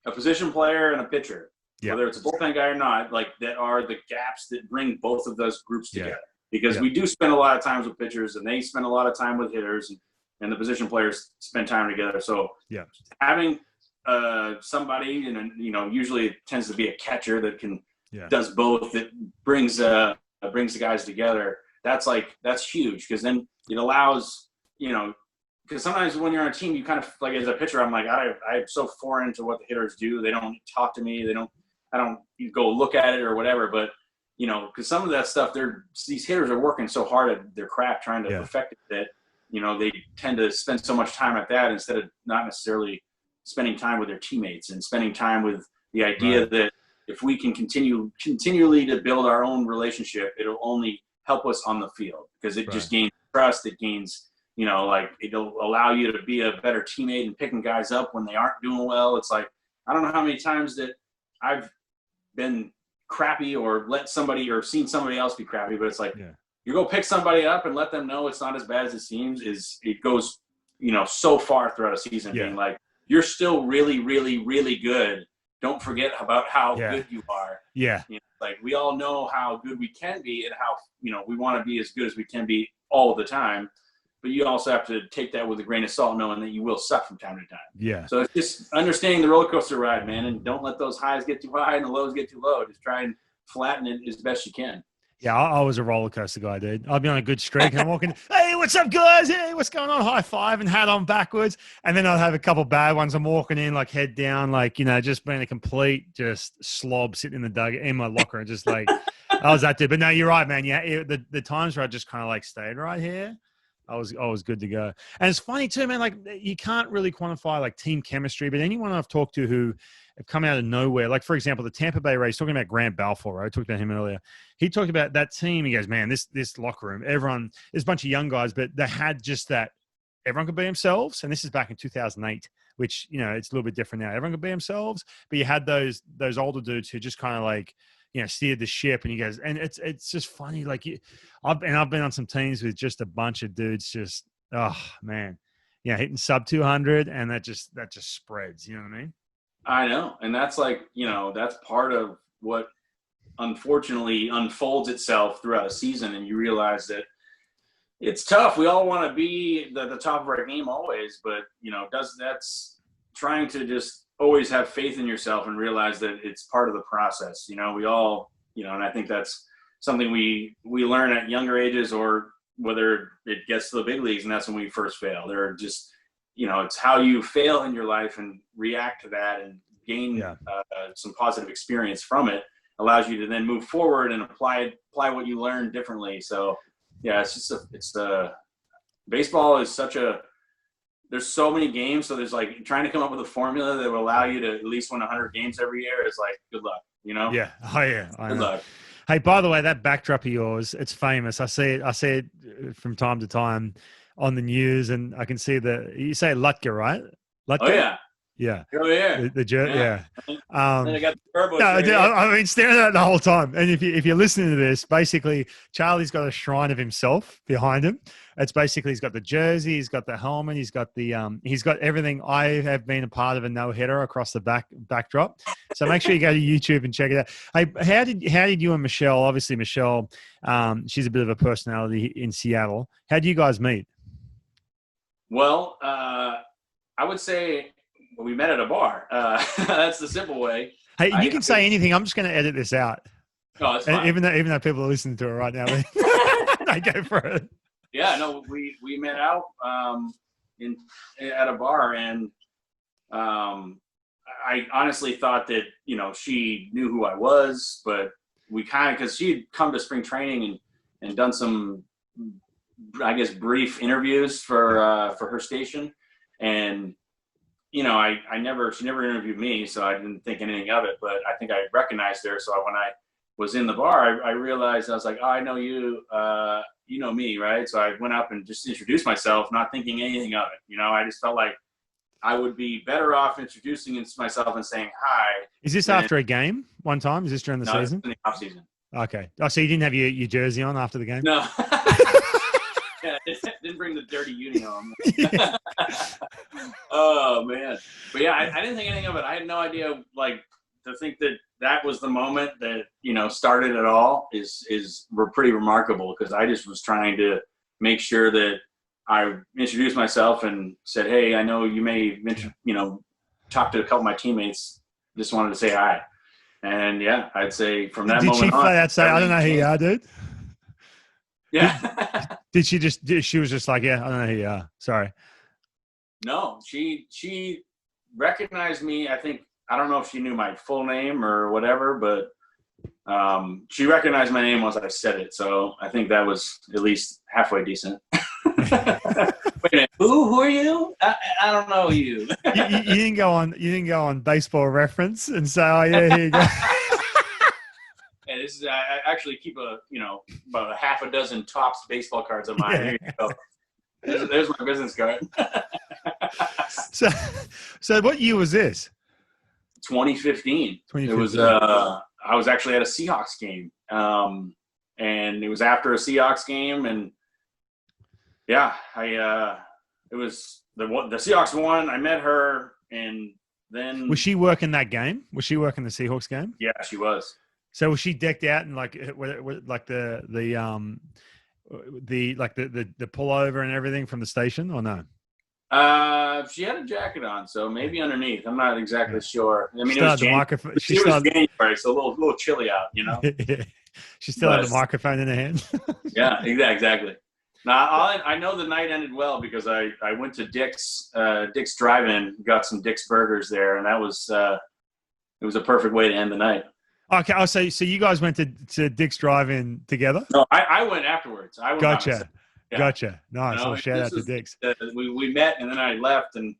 a position player and a pitcher, whether it's a bullpen guy or not, like, that are the gaps that bring both of those groups together. Because we do spend a lot of times with pitchers, and they spend a lot of time with hitters, and the position players spend time together. So having somebody, and, you know, usually it tends to be a catcher that does both, that brings the guys together. That's huge, because then it allows, you know, because sometimes when you're on a team, you kind of, like, as a pitcher, I'm like, I'm so foreign to what the hitters do. They don't talk to me. I don't go look at it or whatever, but, you know, because some of that stuff, these hitters are working so hard at their craft, trying to perfect it, that, you know, they tend to spend so much time at that, instead of not necessarily spending time with their teammates, and spending time with the idea that if we can continually to build our own relationship, it'll only help us on the field, because it just gains trust. It gains, like it'll allow you to be a better teammate and picking guys up when they aren't doing well. It's like, I don't know how many times that I've been crappy or let somebody or seen somebody else be crappy, but it's like, you go pick somebody up and let them know it's not as bad as it seems. It goes, so far throughout a season being like, you're still really, really, really good. Don't forget about how good you are. Yeah. Like we all know how good we can be and how, we want to be as good as we can be all the time. But you also have to take that with a grain of salt, knowing that you will suck from time to time. Yeah. So it's just understanding the roller coaster ride, man, and don't let those highs get too high and the lows get too low. Just try and flatten it as best you can. Yeah, I was a roller coaster guy, dude. I'd be on a good streak and I'm walking, hey, what's up, guys? Hey, what's going on? High five and hat on backwards. And then I'd have a couple bad ones. I'm walking in like head down, like, just being a complete just slob sitting in the dug in my locker and just like, I was that dude. But no, you're right, man. Yeah, the times where I just kind of like stayed right here, I was good to go. And it's funny too, man, like you can't really quantify like team chemistry, but anyone I've talked to who have come out of nowhere, like for example, the Tampa Bay Rays, talking about Grant Balfour, right? I talked about him earlier. He talked about that team. He goes, man, this locker room, everyone, there's a bunch of young guys, but they had just that everyone could be themselves. And this is back in 2008, which, it's a little bit different now. Everyone could be themselves, but you had those older dudes who just kind of like, steered the ship. And he goes, and it's just funny. Like I've been on some teams with just a bunch of dudes just, oh man, hitting sub 200. And that just spreads, you know what I mean? I know. And that's like, that's part of what unfortunately unfolds itself throughout a season. And you realize that it's tough. We all want to be the top of our game always, but that's trying to just always have faith in yourself and realize that it's part of the process. We all, and I think that's something we learn at younger ages, or whether it gets to the big leagues and that's when we first fail. There are just, it's how you fail in your life and react to that and gain some positive experience from it allows you to then move forward and apply what you learned differently. So yeah, baseball is there's so many games. So there's like trying to come up with a formula that will allow you to at least win 100 games every year is like, good luck, Yeah. Oh yeah. Good luck. Hey, by the way, that backdrop of yours, it's famous. I see it from time to time on the news, and I can see you say Lutker, right? Lutker? Oh yeah. Yeah. Oh yeah. Yeah. And I got the Furbush. No, I've been staring at it the whole time. And if you're listening to this, basically Charlie's got a shrine of himself behind him. It's basically he's got the jersey, he's got the helmet, he's got everything. I have been a part of a no-hitter across the backdrop. So make sure you go to YouTube and check it out. Hey, how did you and Michelle? Obviously, Michelle, she's a bit of a personality in Seattle. How do you guys meet? Well, I would say we met at a bar. That's the simple way. Hey, you can say anything. I'm just going to edit this out. No, it's fine. Even though people are listening to it right now, they go for it. Yeah, no, we met out at a bar, and I honestly thought that she knew who I was, but we because she had come to spring training and done some, I guess, brief interviews for her station, and she never interviewed me, so I didn't think anything of it. But I think I recognized her, so when I was in the bar, I realized, I was like, oh, I know you, you know me, right? So I went up and just introduced myself, not thinking anything of it. I just felt like I would be better off introducing myself and saying hi. Is this after a game one time? Is this during the season? No, in the off season. Okay. Oh, so you didn't have your jersey on after the game? No. Yeah, didn't bring the dirty uni home. Oh man. But yeah, I didn't think anything of it. I had no idea, like, to think that was the moment that started it all is pretty remarkable, because I just was trying to make sure that I introduced myself and said, hey, I know you may talk to a couple of my teammates, just wanted to say hi. And yeah, I'd say from that moment on. Did she flat out say, I don't know who you are, dude? Yeah. Did she was just like, yeah, I don't know who you are. Sorry. No, she recognized me. I don't know if she knew my full name or whatever, but she recognized my name once I said it. So I think that was at least halfway decent. Wait a minute, who are you? I don't know you. You didn't go on Baseball Reference and say, oh yeah, here you go. And this is, I actually keep about a half a dozen Topps baseball cards on mine. Here you go. There's my business card. So what year was this? 2015. It was. I was actually at a Seahawks game, and it was after a Seahawks game, and yeah, it was the Seahawks won. I met her, and then was she working that game? Was she working the Seahawks game? Yeah, she was. So was she decked out in like the pullover and everything from the station, or no? She had a jacket on, so maybe underneath. I'm not exactly sure. I mean, it was January, so a little chilly out, you know. She still had the microphone in her hand. Yeah, exactly. Now I know the night ended well because I went to Dick's Drive-In, got some Dick's burgers there, and that was it was a perfect way to end the night. Okay, I'll say. So you guys went to Dick's Drive-In together? No, I went afterwards. I went Gotcha. Yeah. Gotcha. Nice. So shout out to Dick's. We met, and then I left, and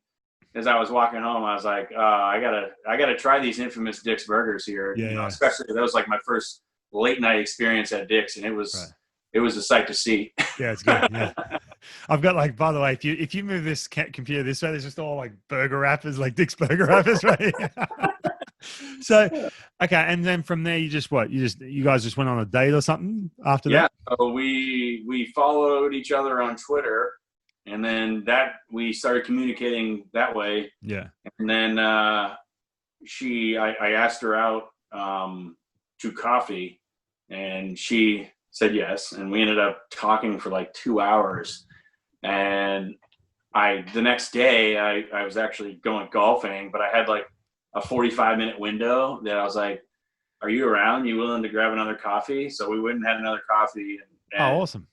as I was walking home, I was like, I gotta try these infamous Dick's burgers here. Yeah, especially that was like my first late night experience at Dick's, and it was a sight to see. Yeah, it's good. Yeah. I've got like, by the way, if you move this computer this way, there's just all like burger wrappers, like Dick's burger wrappers, right? So, okay, and then from there, you guys just went on a date or something after that? Yeah, so we followed each other on Twitter, and then we started communicating that way. Yeah, and then I asked her out to coffee, and she said yes, and we ended up talking for like 2 hours, and the next day I was actually going golfing, but I had like a 45-minute window that I was like, are you around? You willing to grab another coffee? So we went and had another coffee and awesome.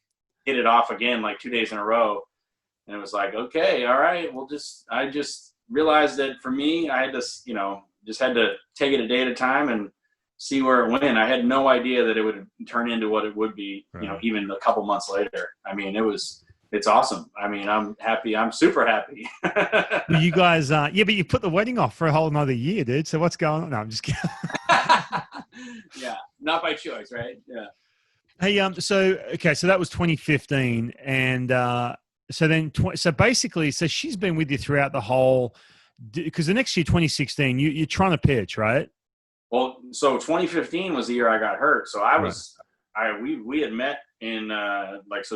Hit it off again like 2 days in a row. And it was like, okay, all right, I just realized that for me, I had to, just had to take it a day at a time and see where it went. I had no idea that it would turn into what it would be, even a couple months later. I mean, it's awesome. I mean, I'm happy. I'm super happy. Well, you guys, but you put the wedding off for a whole another year, dude. So what's going on? No, I'm just kidding. Yeah, not by choice, right? Yeah. Hey, so that was 2015, and so basically, she's been with you throughout the whole, because the next year, 2016, you're trying to pitch, right? Well, so 2015 was the year I got hurt. So we had met in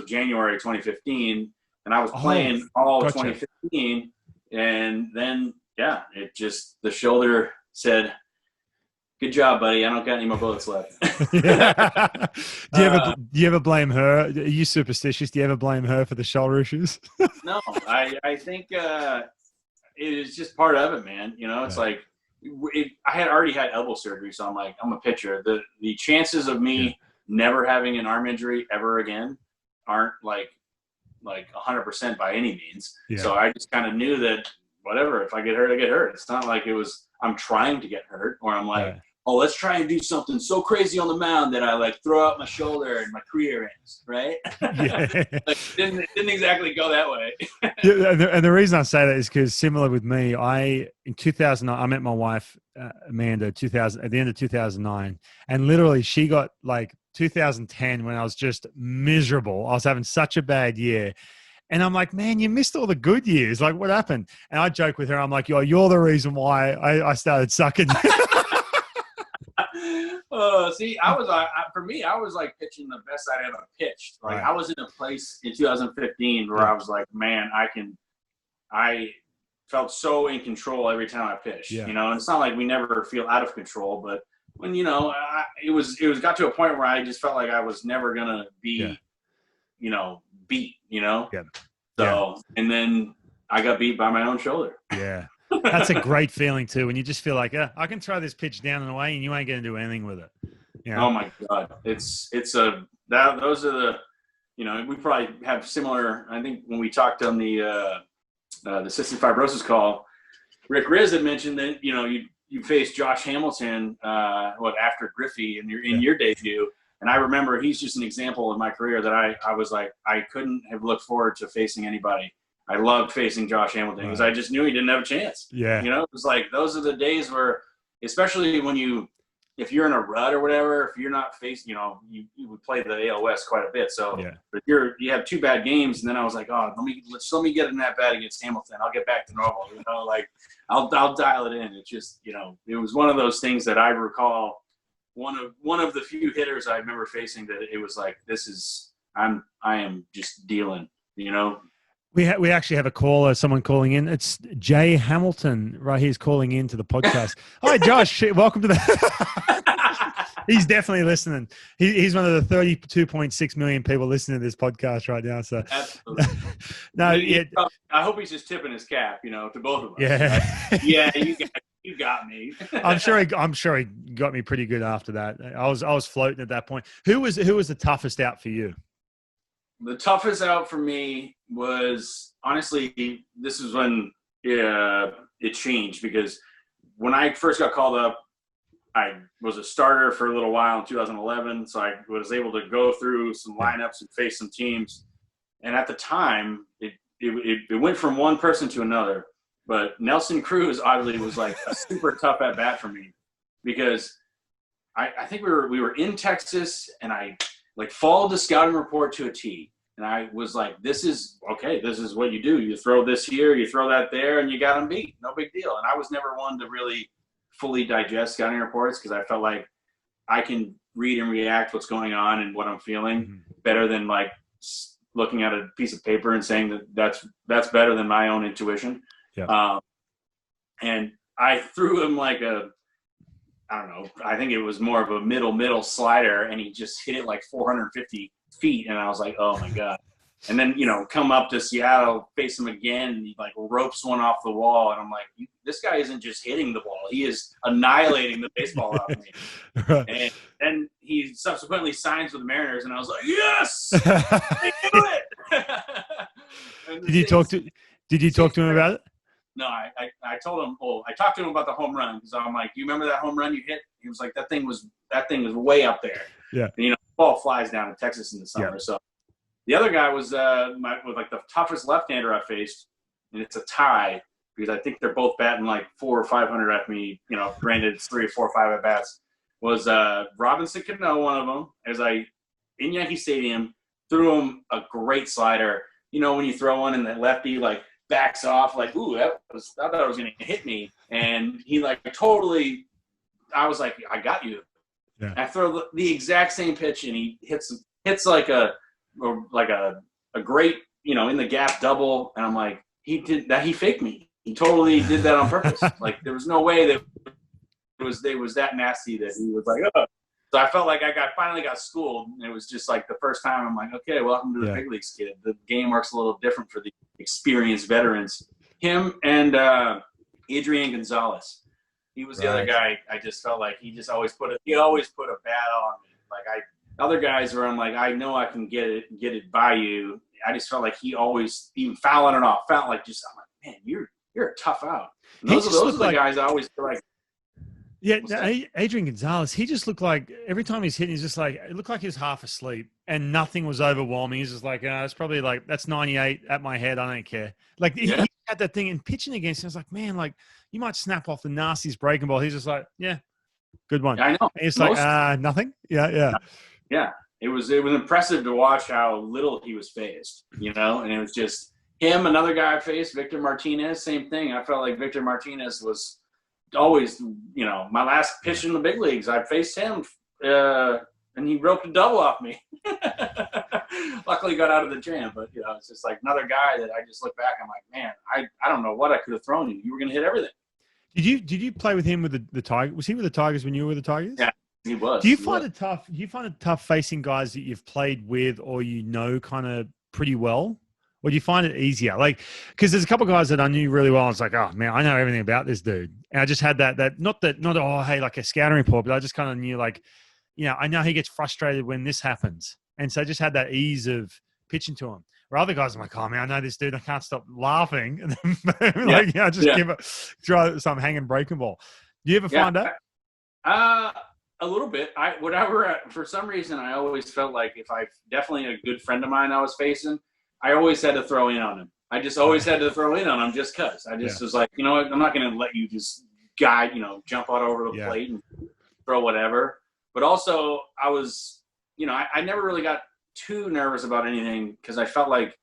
January 2015, and I was playing all 2015, and then the shoulder said, "Good job, buddy. I don't got any more bullets left." Do you ever blame her? Are you superstitious? Do you ever blame her for the shoulder issues? No, I think it is just part of it, man. It's like I had already had elbow surgery, so I'm like, I'm a pitcher. The chances of me never having an arm injury ever again aren't like 100% by any means. Yeah. So I just kind of knew that whatever, if I get hurt, I get hurt. It's not like I'm trying to get hurt, or I'm like, let's try and do something so crazy on the mound that I like throw out my shoulder and my career ends, right? Yeah. Didn't exactly go that way. And the reason I say that is because similar with me, in 2009, I met my wife, Amanda, at the end of 2009, and literally she got like 2010 when I was just miserable. I was having such a bad year. And I'm like, man, you missed all the good years. Like, what happened? And I joke with her. I'm like, you're the reason why I started sucking. See, for me, I was like pitching the best I'd ever pitched. Like I was in a place in 2015 where I was like, man, I felt so in control every time I pitched, and it's not like we never feel out of control, but when, it was got to a point where I just felt like I was never going to be, beat, So, and then I got beat by my own shoulder. Yeah. That's a great feeling too. When you just feel like, I can throw this pitch down and away and you ain't going to do anything with it. Oh my God. Those are the, we probably have similar, I think when we talked on the cystic fibrosis call, Rick Riz had mentioned that, you faced Josh Hamilton, after Griffey in your debut. And I remember he's just an example of my career that I was like, I couldn't have looked forward to facing anybody. I loved facing Josh Hamilton because I just knew he didn't have a chance. Yeah. It was like, those are the days where, especially when you if you're in a rut or whatever, if you're not facing, you would play the AL West quite a bit. So but you have 2 bad games, and then I was like, oh, let me get in that bad against Hamilton. I'll get back to normal. Like I'll dial it in. It's just, it was one of those things that I recall. One of the few hitters I remember facing that it was like, I am just dealing. We actually have a caller, someone calling in. It's Jay Hamilton right here, calling in to the podcast. Hi, Josh. Welcome to the. He's definitely listening. He's one of the 32.6 million people listening to this podcast right now. So, absolutely. No, I hope he's just tipping his cap, to both of us. Yeah, right? Yeah, you got me. I'm sure he got me pretty good after that. I was floating at that point. Who was the toughest out for you? The toughest out for me was, honestly, this is when it changed, because when I first got called up, I was a starter for a little while in 2011, so I was able to go through some lineups and face some teams. And at the time, it went from one person to another. But Nelson Cruz, oddly, was like a super tough at bat for me, because I think we were in Texas, and I followed the scouting report to a T. And I was like, this is what you do. You throw this here, you throw that there, and you got them beat. No big deal. And I was never one to really fully digest scouting reports, because I felt like I can read and react what's going on and what I'm feeling better than looking at a piece of paper and saying that's better than my own intuition. Yeah. And I threw him I don't know, I think it was more of a middle slider, and he just hit it 450 feet, and I was like, oh my God. And then, come up to Seattle, face him again, and he ropes one off the wall, and I'm like, this guy isn't just hitting the ball, he is annihilating the baseball off me. And then he subsequently signs with the Mariners, and I was like, yes, I do it. Did you talk to him about it? No, I told him. Well, I talked to him about the home run, because I'm like, "Do you remember that home run you hit?" He was like, "That thing was way up there." Yeah. And, the ball flies down in Texas in the summer. Yeah. So the other guy was the toughest left-hander I faced, and it's a tie, because I think they're both batting 400 or 500 at me. Granted, it's 3 or 4 or 5 at bats. Was Robinson Cano, one of them? In Yankee Stadium, threw him a great slider. When you throw one and the lefty backs off, ooh, I thought it was going to hit me. And he totally, I was like, I got you. Yeah. I throw the exact same pitch, and he hits a great, in the gap double. And I'm like, he did that. He faked me. He totally did that on purpose. There was no way that it was that nasty that he was like, oh. So I felt like I finally got schooled. And it was just the first time I'm like, okay, welcome to the big leagues, kid. The game works a little different for the experienced veterans. Him and Adrian Gonzalez. He was the other guy. I just felt like he always put a bat on me. Other guys where I'm like, I know I can get it by you. I just felt like he always, even fouling it off, I'm like, man, you're a tough out. Those are the guys I always feel like. Yeah, Adrian Gonzalez, he just looked like every time he's hitting, he's just it looked like he was half asleep and nothing was overwhelming. He's just it's probably that's 98 at my head. I don't care. He had that thing in pitching against him. I was like, man, you might snap off the nastiest breaking ball. He's just yeah, good one. Yeah, I know. And he's nothing. Yeah. Yeah. It was impressive to watch how little he was phased, and it was just him, another guy I faced, Victor Martinez, same thing. I felt like Victor Martinez was always, my last pitch in the big leagues, I faced him, and he roped a double off me. Luckily got out of the jam, but it's just another guy that I just look back, I'm like, man, I don't know what I could have thrown you. You were going to hit everything. Did you play with him with the Tigers? Was he with the Tigers when you were with the Tigers? Yeah, he was. Do you find it tough facing guys that you've played with or kind of pretty well? Or do you find it easier? Because there's a couple of guys that I knew really well. I was like, oh man, I know everything about this dude. And I just had that a scouting report, but I just kind of knew I know he gets frustrated when this happens. And so I just had that ease of pitching to him. Where other guys are like, oh man, I know this dude. I can't stop laughing. And then give it, throw some hanging breaking ball. Do you ever find that? A little bit. For some reason, I always felt like if definitely a good friend of mine I was facing, I always had to throw in on him. I just always had to throw in on him just because. I just was like, you know what? I'm not going to let you just jump out over the plate. And throw whatever. But also I was, I never really got too nervous about anything because I felt like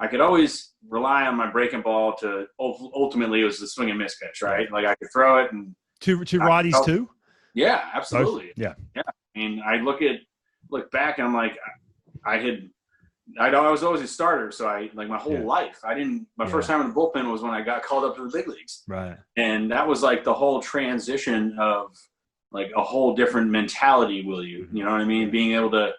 I could always rely on my breaking ball to ultimately it was the swing and miss pitch, right? Like I could throw it and two righties too. Yeah, absolutely. Both? Yeah. I mean, I look back and I'm like, I was always a starter. So my whole life, my first time in the bullpen was when I got called up to the big leagues. Right. And that was like the whole transition of like a whole different mentality. You know what I mean? Being able to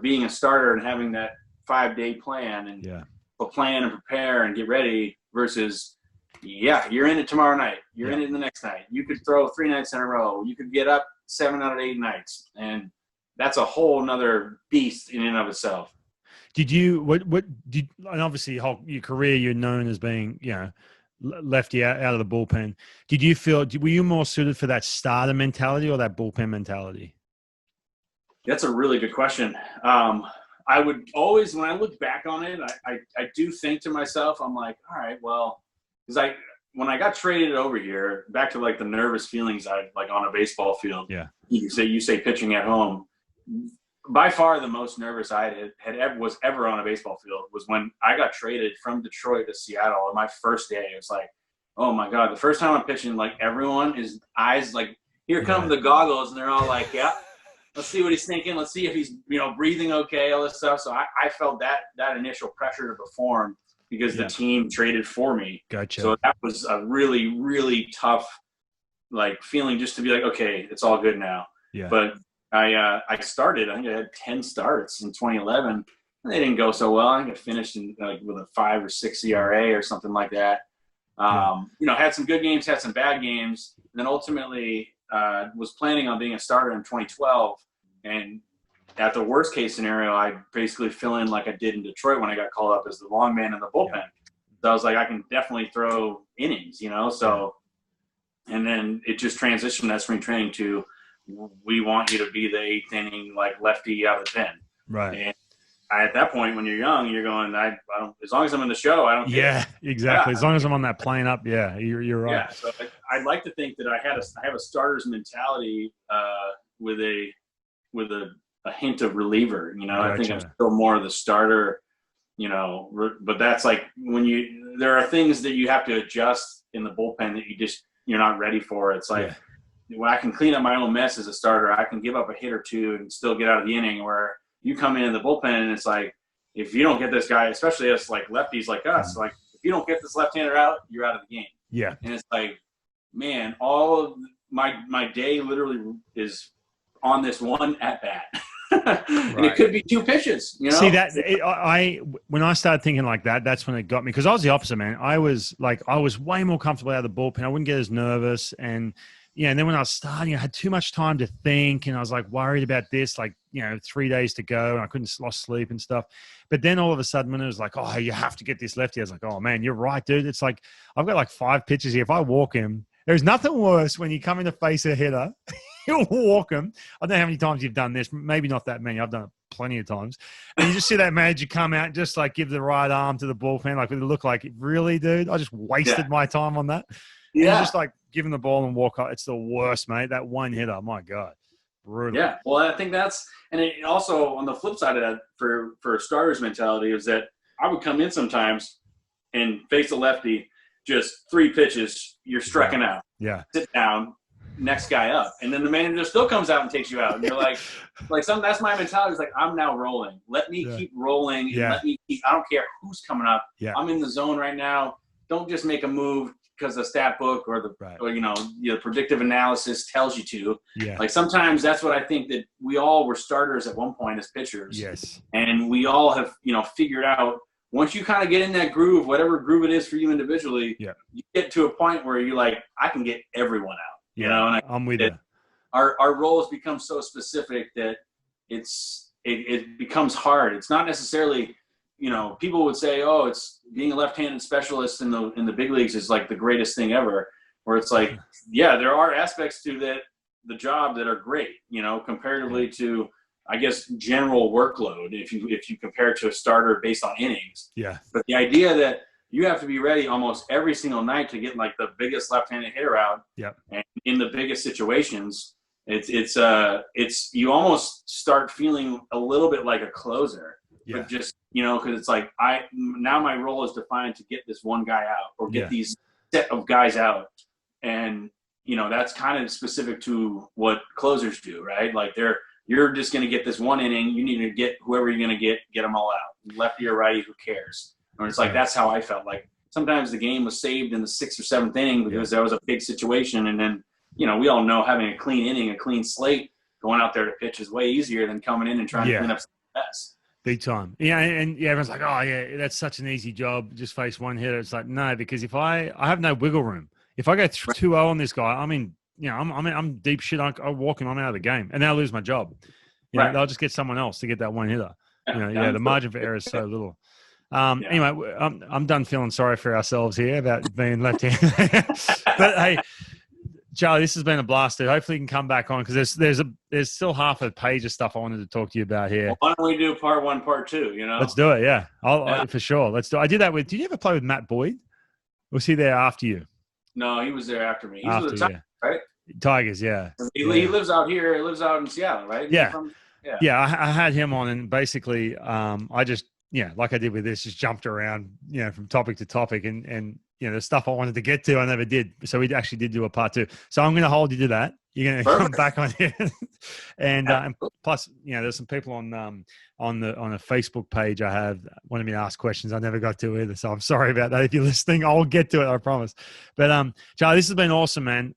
being a starter and having that 5-day plan and plan and prepare and get ready versus, you're in it tomorrow night. You're in it the next night. You could throw 3 nights in a row. You could get up 7 out of 8 nights. And that's a whole nother beast in and of itself. Did you, and obviously your career, you're known as being, lefty out of the bullpen. Did you feel, were you more suited for that starter mentality or that bullpen mentality? That's a really good question. I would always, when I look back on it, I do think to myself, I'm like, all right, well, because when I got traded over here, back to like the nervous feelings I like on a baseball field. Yeah. You say pitching at home. By far the most nervous I was ever on a baseball field was when I got traded from Detroit to Seattle. On my first day, it was like, oh my God, the first time I'm pitching, like everyone is eyes like, here come the goggles, and they're all like, yeah, let's see what he's thinking. Let's see if he's breathing okay, all this stuff. So I felt that initial pressure to perform because the team traded for me. Gotcha. So that was a really, really tough like feeling just to be like, okay, it's all good now. Yeah. But I started. I think I had 10 starts in 2011. And they didn't go so well. I think I finished in with a 5 or 6 ERA or something like that. Had some good games, had some bad games. And then ultimately was planning on being a starter in 2012. And at the worst case scenario, I basically fill in like I did in Detroit when I got called up as the long man in the bullpen. Yeah. So I was like, I can definitely throw innings, So, and then it just transitioned at spring training to, we want you to be the 8th inning, like lefty out of the pen. Right. And at that point, when you're young, you're going, I don't, as long as I'm in the show, I don't care. Yeah, exactly. As long as I'm on that plane up. Yeah, you're right. Yeah. So I'd like to think that I have a starter's mentality with a hint of reliever, Gotcha. I think I'm still more of the starter, but that's like there are things that you have to adjust in the bullpen that you're not ready for. It's like, when I can clean up my own mess as a starter, I can give up a hit or two and still get out of the inning, where you come in the bullpen and it's like, if you don't get this guy, especially us like lefties like us, like if you don't get this left-hander out, you're out of the game. Yeah. And it's like, man, all of my day literally is on this one at bat. And it could be 2 pitches, See that when I started thinking like that, that's when it got me, because I was the opposite, man. I was way more comfortable out of the bullpen. I wouldn't get as nervous, and then when I was starting, I had too much time to think, and I was like worried about this, 3 days to go, and I couldn't lost sleep and stuff. But then all of a sudden, when it was like, oh, you have to get this lefty, I was like, oh man, you're right, dude. It's like I've got like 5 pitches here. If I walk him, there's nothing worse when you come in to face a hitter. You'll walk him. I don't know how many times you've done this. Maybe not that many. I've done it plenty of times. And you just see that manager come out and just like give the right arm to the bullpen. Like, it look like, really, dude? I just wasted my time on that. And you just like give him the ball and walk up. It's the worst, mate. That one hitter, my God. Brutal. Yeah. Well, I think and it also on the flip side of that for a starter's mentality is that I would come in sometimes and face a lefty, just 3 pitches, you're striking out. Yeah. Sit down. Next guy up, and then the manager still comes out and takes you out, and you're like that's my mentality. It's like, I'm now rolling. Let me keep rolling. And let me keep. I don't care who's coming up. Yeah. I'm in the zone right now. Don't just make a move because the stat book or the predictive analysis tells you to. Yeah. Like sometimes that's what I think, that we all were starters at one point as pitchers. Yes. And we all have figured out, once you kind of get in that groove, whatever groove it is for you individually, you get to a point where you're like, I can get everyone out. And I'm with you. Our roles become so specific that it becomes hard. It's not necessarily, people would say, oh, it's being a left-handed specialist in the big leagues is like the greatest thing ever. Where it's like, there are aspects to the job that are great, comparatively to, I guess, general workload. If you compare it to a starter based on innings. Yeah. But the idea that you have to be ready almost every single night to get like the biggest left-handed hitter out, and in the biggest situations, It's you almost start feeling a little bit like a closer, but just, because it's like now my role is defined to get this one guy out or get these set of guys out. And, that's kind of specific to what closers do, right? Like you're just going to get this one inning. You need to get whoever you're going to get them all out. Lefty or righty, who cares? And it's like, that's how I felt. Like sometimes the game was saved in the 6th or 7th inning because there was a big situation. And then, we all know having a clean inning, a clean slate, going out there to pitch is way easier than coming in and trying to clean up some mess. Big time. Yeah, and everyone's like, oh, yeah, that's such an easy job. Just face one hitter. It's like, no, because if I have no wiggle room. If I go 2-0 on this guy, I mean, I'm deep shit. I walk him, I'm out of the game, and then I'll lose my job. They'll just get someone else to get that one hitter. The margin for error is so little. Anyway, I'm done feeling sorry for ourselves here about being left-handed. But hey, Charlie, this has been a blast, dude. Hopefully you can come back on because there's still half a page of stuff I wanted to talk to you about here. Well, why don't we do part 1, part 2? Let's do it. Yeah, I'll for sure. Let's do it. I did that with. Did you ever play with Matt Boyd? Was he there after you? No, he was there after me. He's with the Tigers, right? Tigers, yeah. He lives out here. He lives out in Seattle, right? Yeah. I had him on, and basically, I just, like I did with this, just jumped around, from topic to topic, and the stuff I wanted to get to, I never did. So we actually did do a part 2. So I'm going to hold you to that. You're going to come back on here, and plus, there's some people on a Facebook page I have wanted me to ask questions I never got to either. So I'm sorry about that. If you're listening, I'll get to it. I promise. But Charlie, this has been awesome, man.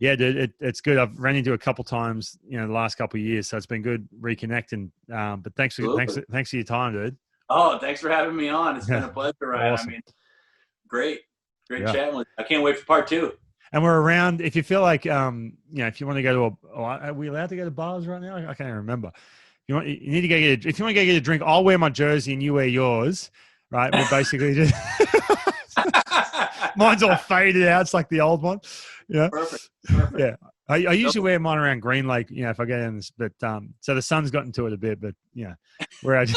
Dude, it's good. I've ran into a couple times, the last couple of years, so it's been good reconnecting. But thanks for your time, dude. Oh, thanks for having me on. It's been a pleasure, right? Awesome. I mean, great chatting with you. I can't wait for part 2. And we're around. If you feel like, if you want to go to are we allowed to go to bars right now? I can't even remember. If you want to go get a drink, I'll wear my jersey and you wear yours, right? We're basically just mine's all faded out. It's like the old one. Yeah. Perfect. Yeah. I usually wear mine around Green Lake, if I get in this, but so the sun's gotten to it a bit, but we're out.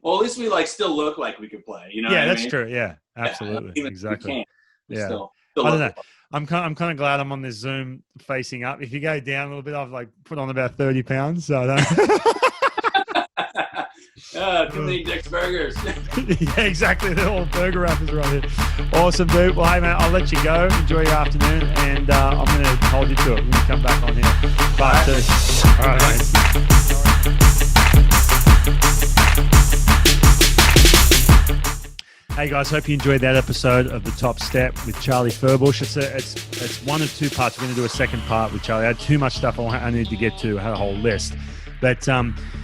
Well, at least we still look like we could play. That's true. Yeah, absolutely. Exactly. Still I don't know. I'm kind of glad I'm on this Zoom facing up. If you go down a little bit, I've put on about 30 pounds. So too many Dick's Burgers. Yeah, exactly. The old burger wrappers right here. Awesome, dude. Well, hey, man, I'll let you go. Enjoy your afternoon, and I'm going to hold you to it. We're going to come back on here. Part 2. All right, mate. Hey guys, hope you enjoyed that episode of The Top Step with Charlie Furbush. It's 1 of 2 parts. We're going to do a second part with Charlie. I had too much stuff I need to get to. I had a whole list. But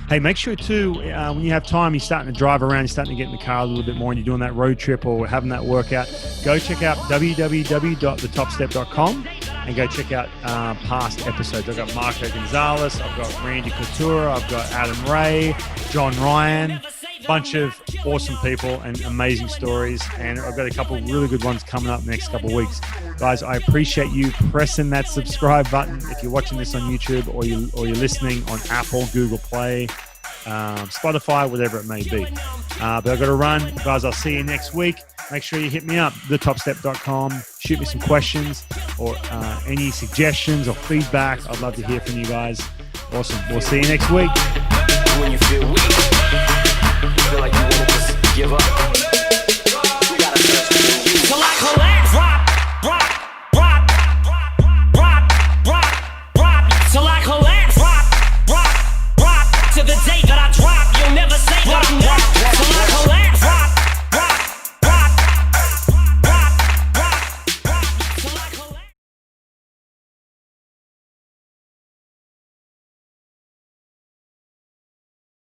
hey, make sure too, when you have time, you're starting to drive around, you're starting to get in the car a little bit more, and you're doing that road trip or having that workout, go check out www.thetopstep.com and go check out past episodes. I've got Marco Gonzalez, I've got Randy Couture, I've got Adam Ray, John Ryan, bunch of awesome people and amazing stories, and I've got a couple really good ones coming up next couple of weeks. Guys, I appreciate you pressing that subscribe button if you're watching this on YouTube or you're listening on Apple, Google Play, Spotify, whatever it may be. But I've got to run. Guys, I'll see you next week. Make sure you hit me up, thetopstep.com. Shoot me some questions or any suggestions or feedback. I'd love to hear from you guys. Awesome. We'll see you next week. When you feel weak.